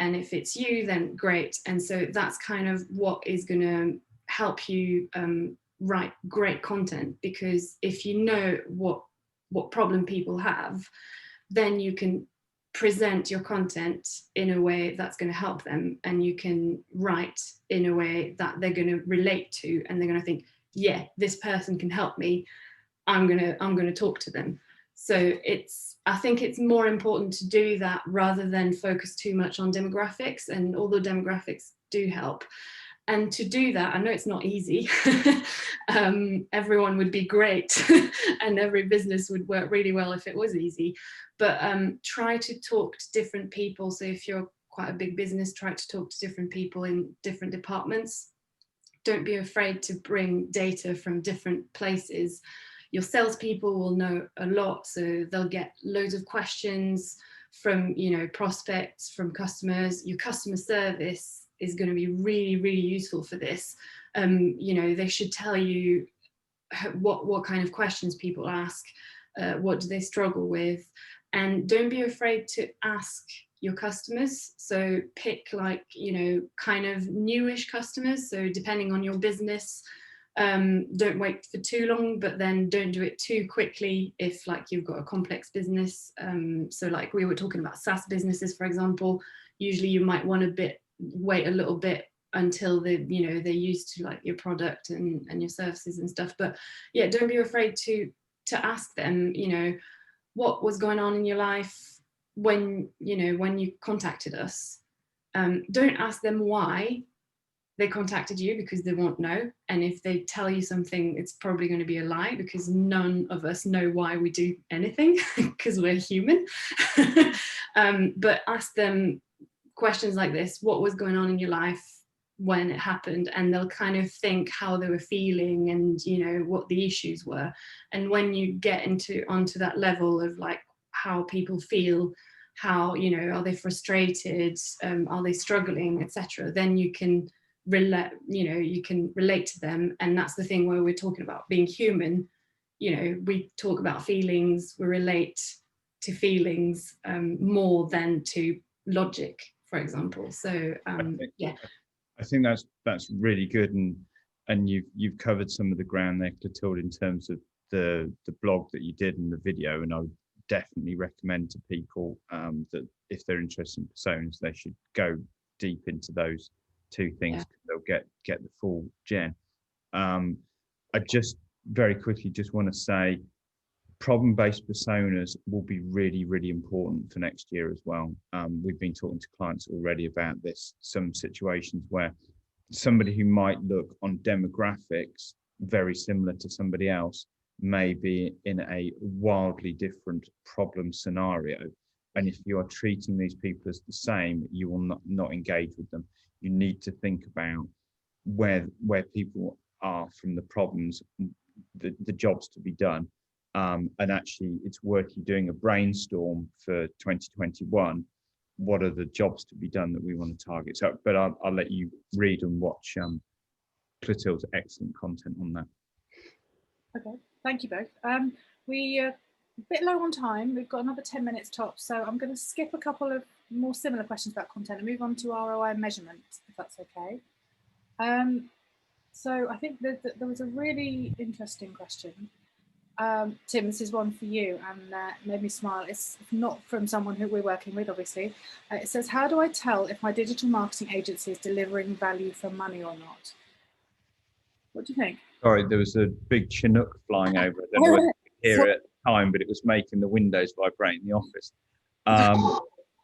And if it's you, then great. And so that's kind of what is going to help you write great content, because if you know what problem people have, then you can present your content in a way that's going to help them, and you can write in a way that they're going to relate to, and they're going to think, yeah, this person can help me, I'm going to talk to them. So I think it's more important to do that rather than focus too much on demographics, and although demographics do help, And to do that, I know it's not easy. Everyone would be great and every business would work really well if it was easy. But try to talk to different people. So if you're quite a big business, try to talk to different people in different departments. Don't be afraid to bring data from different places. Your salespeople will know a lot, so they'll get loads of questions from, you know, prospects, from customers. Your customer service is going to be really, really useful for this. You know, they should tell you what kind of questions people ask, what do they struggle with, and don't be afraid to ask your customers. So pick, like, you know, kind of newish customers. So depending on your business, don't wait for too long, but then don't do it too quickly if, like, you've got a complex business. So like we were talking about SaaS businesses, for example, usually you might want to wait a little bit until they're used to, like, your product and your services and stuff. But yeah, don't be afraid to ask them, you know, what was going on in your life when you contacted us. Don't ask them why they contacted you, because they won't know. And if they tell you something, it's probably going to be a lie, because none of us know why we do anything because we're human. But ask them questions like this: what was going on in your life when it happened? And they'll kind of think how they were feeling and, you know, what the issues were. And when you get onto that level of, like, how people feel, how, you know, are they frustrated, are they struggling, etc., then you can relate to them. And that's the thing where we're talking about being human. You know, we talk about feelings, we relate to feelings more than to logic, for example. So yeah, I think that's really good, and you've covered some of the ground there, Clotilde, in terms of the blog that you did and the video. And I would definitely recommend to people that if they're interested in personas, they should go deep into those two things. Yeah. They'll get the full gen. I just very quickly just want to say, problem-based personas will be really, really important for next year as well. We've been talking to clients already about this, some situations where somebody who might look on demographics very similar to somebody else may be in a wildly different problem scenario. And if you are treating these people as the same, you will not engage with them. You need to think about where people are from the problems, the jobs to be done. And actually, it's worth you doing a brainstorm for 2021. What are the jobs to be done that we want to target? So, but I'll let you read and watch Clotilde's excellent content on that. Okay, thank you both. We're a bit low on time. We've got another 10 minutes tops, so I'm going to skip a couple of more similar questions about content and move on to ROI measurement, if that's okay. So I think that there was a really interesting question. Tim, this is one for you, and made me smile. It's not from someone who we're working with, obviously. It says, how do I tell if my digital marketing agency is delivering value for money or not? What do you think? Sorry, there was a big Chinook flying over. I don't know whether you could hear it at the time, but it was making the windows vibrate in the office.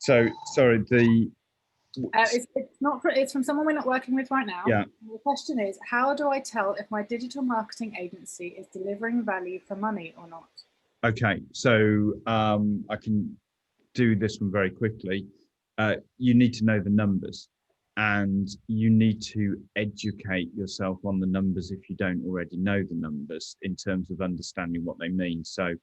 So sorry, it's from someone we're not working with right now. Yeah. The question is, how do I tell if my digital marketing agency is delivering value for money or not? Okay, so I can do this one very quickly. You need to know the numbers, and you need to educate yourself on the numbers if you don't already know the numbers, in terms of understanding what they mean. So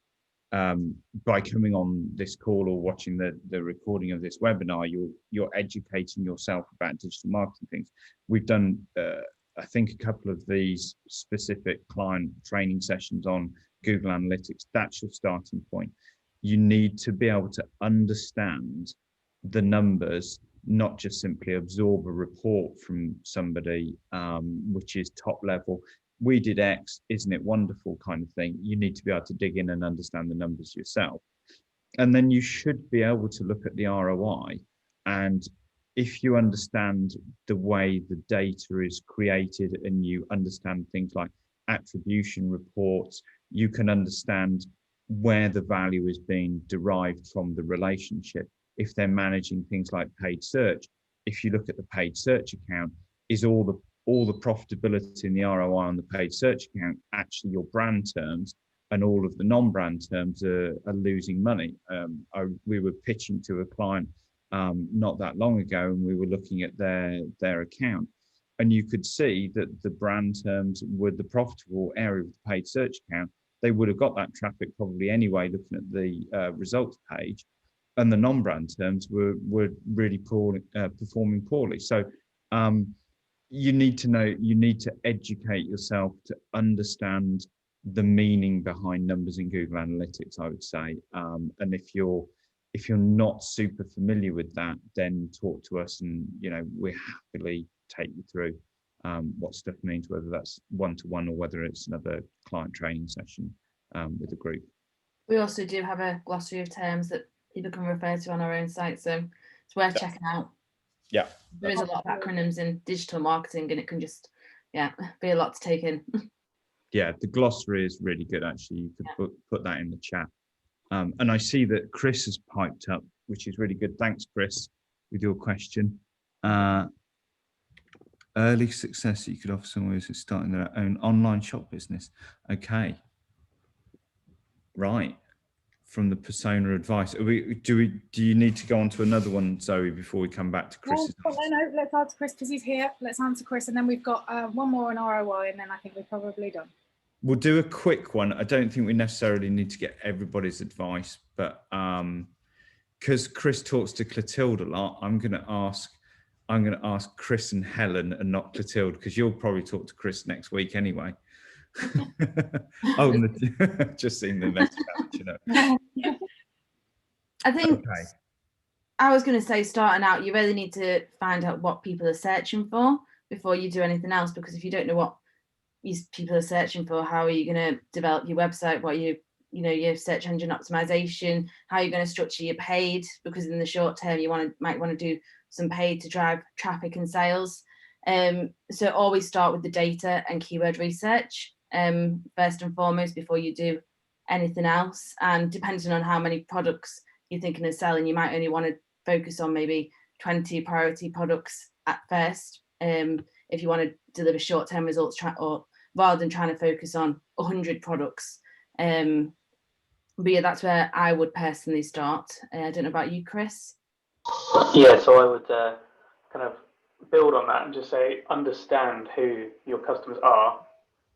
by coming on this call or watching the recording of this webinar, you're educating yourself about digital marketing things. We've done, I think, a couple of these specific client training sessions on Google Analytics. That's your starting point. You need to be able to understand the numbers, not just simply absorb a report from somebody, which is top level. We did X, isn't it wonderful kind of thing. You need to be able to dig in and understand the numbers yourself. And then you should be able to look at the ROI. And if you understand the way the data is created and you understand things like attribution reports, you can understand where the value is being derived from the relationship. If they're managing things like paid search, if you look at the paid search account, is all all the profitability and the ROI on the paid search account, actually your brand terms and all of the non-brand terms are losing money. We were pitching to a client not that long ago, and we were looking at their account, and you could see that the brand terms were the profitable area of the paid search account. They would have got that traffic probably anyway, looking at the results page, and the non-brand terms were really poor, performing poorly. So you need to educate yourself to understand the meaning behind numbers in Google Analytics, I would say. And if you're not super familiar with that, then talk to us, and we happily take you through what stuff means, whether that's one-to-one or whether it's another client training session with the group. We also do have a glossary of terms that people can refer to on our own site, so it's worth checking out. Yeah, there is a lot of acronyms in digital marketing, and it can just be a lot to take in. Yeah, the glossary is really good, actually. You could put that in the chat. And I see that Chris has piped up, which is really good. Thanks, Chris, with your question. Early success that you could offer someone who's starting their own online shop business. Okay. Right. From the persona advice. Do you need to go on to another one, Zoe, before we come back to Chris? No, let's answer Chris because he's here. Let's answer Chris, and then we've got one more on ROI, and then I think we're probably done. We'll do a quick one. I don't think we necessarily need to get everybody's advice, but because Chris talks to Clotilde a lot, I'm going to ask Chris and Helen, and not Clotilde, because you'll probably talk to Chris next week anyway. Oh, just seen the message. I think I was going to say, starting out, you really need to find out what people are searching for before you do anything else, because if you don't know what these people are searching for, how are you going to develop your website? What your search engine optimization, how you're going to structure your paid, because in the short term you might want to do some paid to drive traffic and sales. So always start with the data and keyword research first and foremost before you do anything else. And depending on how many products you're thinking of selling, you might only want to focus on maybe 20 priority products at first, if you want to deliver short-term results, or rather than trying to focus on 100 products. But yeah, that's where I would personally start. I don't know about you, Chris. Yeah, so I would kind of build on that and just say, understand who your customers are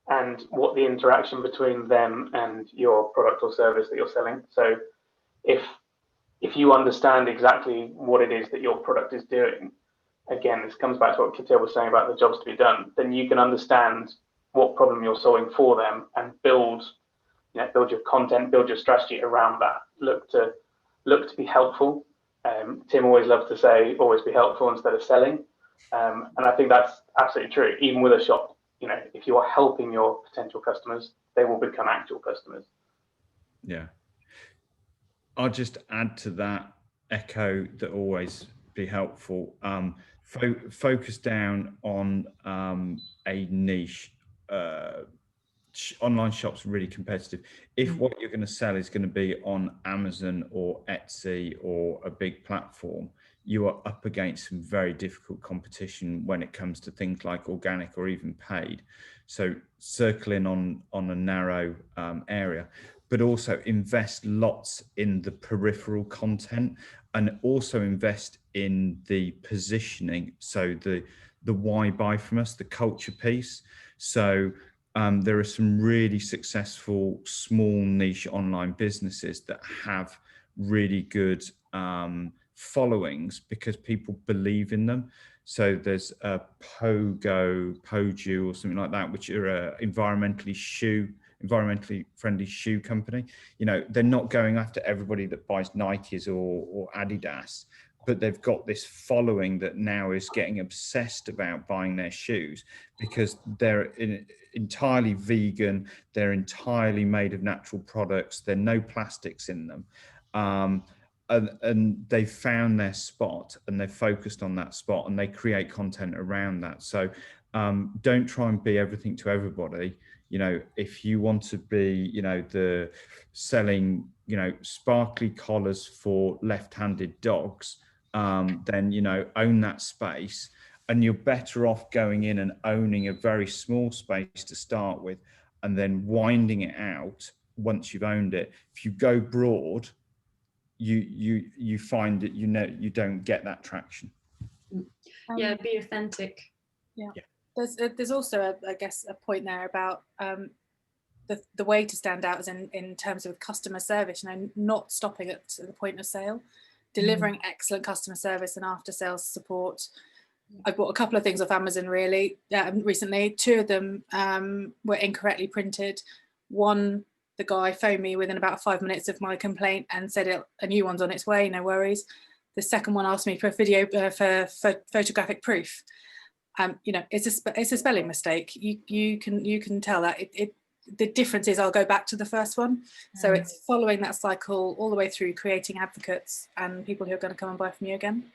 and what the interaction between them and your product or service that you're selling. So if you understand exactly what it is that your product is doing, again, this comes back to what Clotilde was saying about the jobs to be done, then you can understand what problem you're solving for them and build your content, build your strategy around that. Look to be helpful. Tim always loves to say, always be helpful instead of selling. And I think that's absolutely true. Even with a shop, if you are helping your potential customers, they will become actual customers. Yeah. I'll just add to that, echo that always be helpful. Focus down on a niche. Online shops are really competitive. If what you're going to sell is going to be on Amazon or Etsy or a big platform, you are up against some very difficult competition when it comes to things like organic or even paid. So circle in on a narrow area, but also invest lots in the peripheral content, and also invest in the positioning. So the why buy from us, the culture piece. So there are some really successful small niche online businesses that have really good followings because people believe in them. So there's a Poju or something like that, which are a environmentally friendly shoe company. They're not going after everybody that buys Nikes or Adidas, but they've got this following that now is getting obsessed about buying their shoes because they're entirely vegan, they're entirely made of natural products, there are no plastics in them. And they've found their spot and they've focused on that spot and they create content around that. So don't try and be everything to everybody. If you want to be, the selling, sparkly collars for left-handed dogs, then, own that space and you're better off going in and owning a very small space to start with, and then winding it out once you've owned it. If you go broad, you find that you don't get that traction. Yeah, be authentic. There's also I guess a point there about the way to stand out is in terms of customer service, not stopping at the point of sale, delivering excellent customer service and after sales support. I bought a couple of things off Amazon recently. 2 of them were incorrectly printed. One, the guy phoned me within about 5 minutes of my complaint and said a new one's on its way, no worries. The second one asked me for a video for photographic proof. It's a spelling mistake. You can tell that the difference is I'll go back to the first one. So it's following that cycle all the way through, creating advocates and people who are going to come and buy from you again.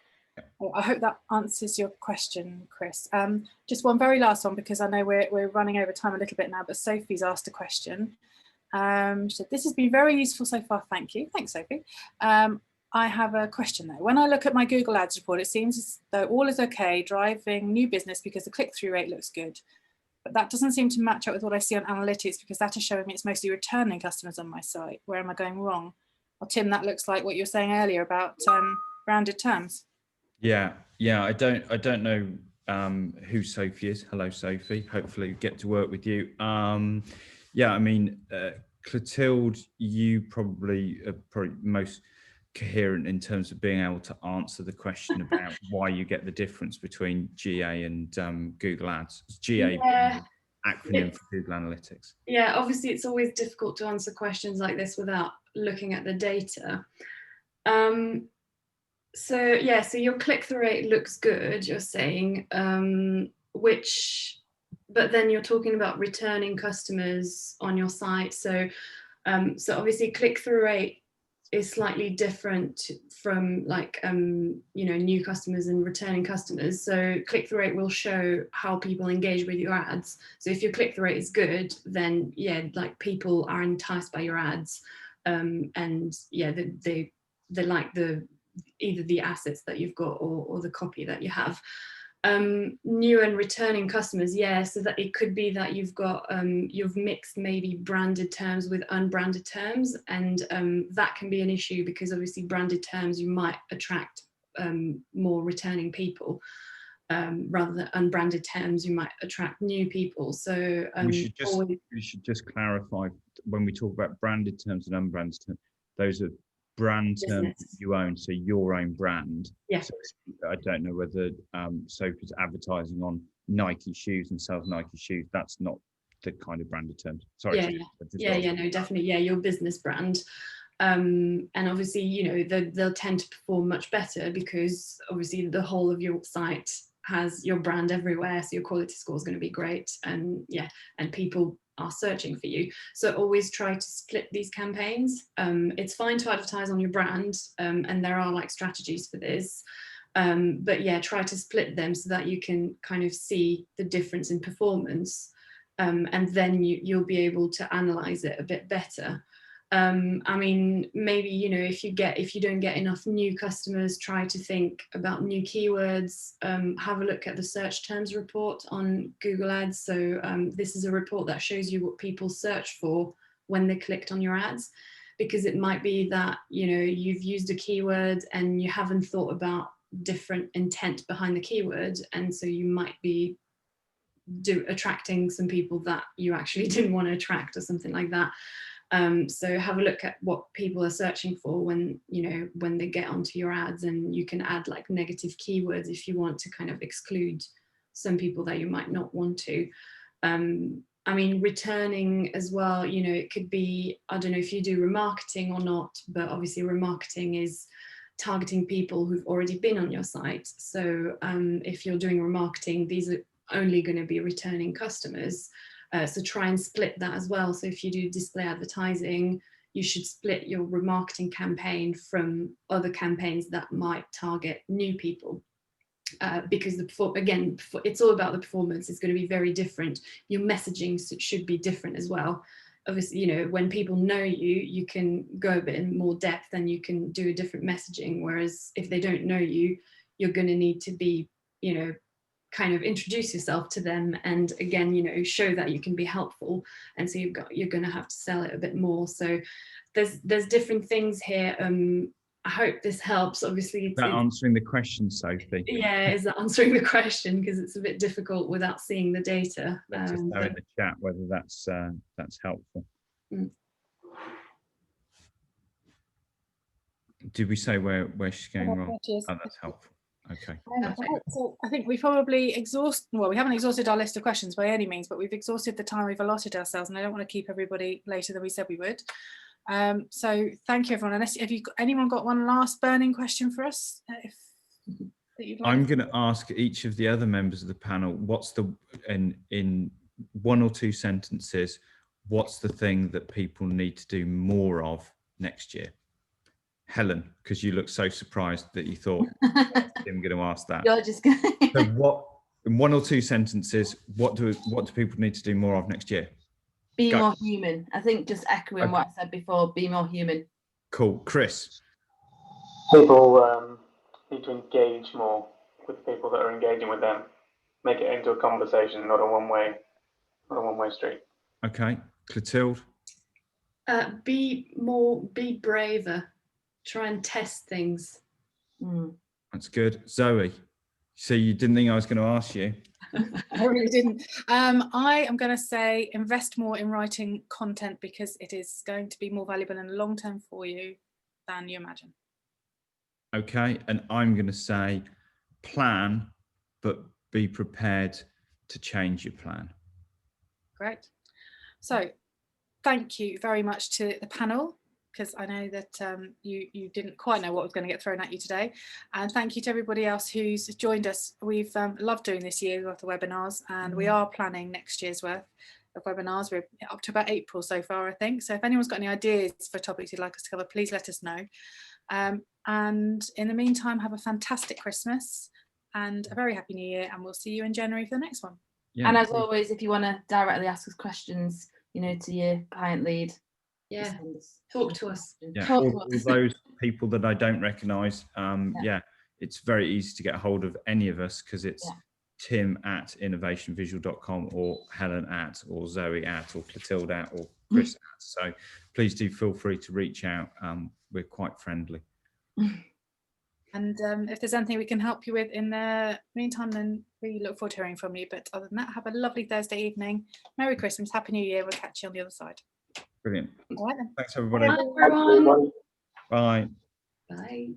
Well, I hope that answers your question, Chris. Just one very last one, because I know we're running over time a little bit now, but Sophie's asked a question. She said, this has been very useful so far, thank you. Thanks, Sophie. I have a question though. When I look at my Google Ads report, it seems as though all is okay, driving new business because the click-through rate looks good. But that doesn't seem to match up with what I see on analytics, because that is showing me it's mostly returning customers on my site. Where am I going wrong? Well, Tim, that looks like what you were saying earlier about branded terms. Yeah, I don't know who Sophie is. Hello, Sophie. Hopefully get to work with you. Yeah, I mean, Clotilde, you probably are probably most coherent in terms of being able to answer the question about why you get the difference between GA and Google Ads. It's GA being the acronym for Google Analytics. Yeah, obviously it's always difficult to answer questions like this without looking at the data. So your click-through rate looks good, you're saying, but then you're talking about returning customers on your site. So obviously click-through rate is slightly different from new customers and returning customers. So click-through rate will show how people engage with your ads. So if your click-through rate is good, then people are enticed by your ads, and they like either the assets that you've got or the copy that you have. New and returning customers, so that it could be that you've mixed maybe branded terms with unbranded terms, and that can be an issue, because obviously branded terms you might attract more returning people, rather than unbranded terms you might attract new people. So we should just clarify, when we talk about branded terms and unbranded terms, those are brand terms that you own, so your own brand. Yeah. So I don't know whether Sophie's advertising on Nike shoes and sells Nike shoes. That's not the kind of branded terms. Sorry. No, definitely. Yeah, your business brand. And obviously, they'll tend to perform much better, because obviously the whole of your site has your brand everywhere, so your quality score is going to be great, and people are searching for you. So always try to split these campaigns. It's fine to advertise on your brand, and there are strategies for this, but try to split them so that you can kind of see the difference in performance, and then you'll be able to analyze it a bit better. I mean, maybe, if you don't get enough new customers, try to think about new keywords. Have a look at the search terms report on Google Ads. So this is a report that shows you what people search for when they clicked on your ads, because it might be that, you've used a keyword and you haven't thought about different intent behind the keyword. And so you might be attracting some people that you actually didn't want to attract, or something like that. So have a look at what people are searching for when they get onto your ads, and you can add negative keywords if you want to kind of exclude some people that you might not want to. I mean, returning as well, it could be, I don't know if you do remarketing or not, but obviously remarketing is targeting people who've already been on your site. So if you're doing remarketing, these are only going to be returning customers. So try and split that as well. So if you do display advertising, you should split your remarketing campaign from other campaigns that might target new people, because it's all about the performance. It's going to be very different. Your messaging should be different as well. Obviously, when people know you, you can go a bit in more depth and you can do a different messaging. Whereas if they don't know you, you're going to need to be, kind of introduce yourself to them, and again, you know, show that you can be helpful. And so you're going to have to sell it a bit more. So there's different things here. I hope this helps. Obviously, Is that answering the question, Sophie? yeah, is that answering the question, because it's a bit difficult without seeing the data. Let us know in the chat whether that's helpful. Mm. Did we say where she's going wrong? There she is. Oh, that's helpful. Okay. So I think we've probably we haven't exhausted our list of questions by any means, but we've exhausted the time we've allotted ourselves, and I don't want to keep everybody later than we said we would. So thank you, everyone. Unless anyone got one last burning question for us? That you'd like? I'm going to ask each of the other members of the panel, what's the, in 1 or 2 sentences, what's the thing that people need to do more of next year? Helen, because you look so surprised that you thought I'm going to ask that. You're just going So what, in 1 or 2 sentences, what do people need to do more of next year? be Go. more human. I think just echoing Okay. what I said before, be more human. Cool. Chris? People need to engage more with people that are engaging with them. Make it into a conversation, not a one-way street. Okay. Clotilde? Be braver. Try and test things. Mm. That's good. Zoe? So you didn't think I was going to ask you? I really didn't. I am going to say invest more in writing content, because it is going to be more valuable in the long term for you than you imagine. Okay. And I'm going to say plan, but be prepared to change your plan. Great. So thank you very much to the panel, because I know that you didn't quite know what was going to get thrown at you today. And thank you to everybody else who's joined us. We've loved doing this year's worth of webinars, and we are planning next year's worth of webinars. We're up to about April so far, I think. So if anyone's got any ideas for topics you'd like us to cover, please let us know. And in the meantime, have a fantastic Christmas and a very happy New Year, and we'll see you in January for the next one. Yeah. And as always, if you want to directly ask us questions, you know, to your client lead, Yeah, just send us talk to us. Yeah, Talk all, to all us. those people that I don't recognise, Yeah. yeah, it's very easy to get hold of any of us, because it's Yeah. tim@innovationvisual.com, or Helen @ or Zoe @ or Clotilde @ or Chris @. So please do feel free to reach out. We're quite friendly. And if there's anything we can help you with in the meantime, then we look forward to hearing from you. But other than that, have a lovely Thursday evening. Merry Christmas, Happy New Year. We'll catch you on the other side. Brilliant. All right then. Thanks, everybody. Bye, everyone. Bye. Bye.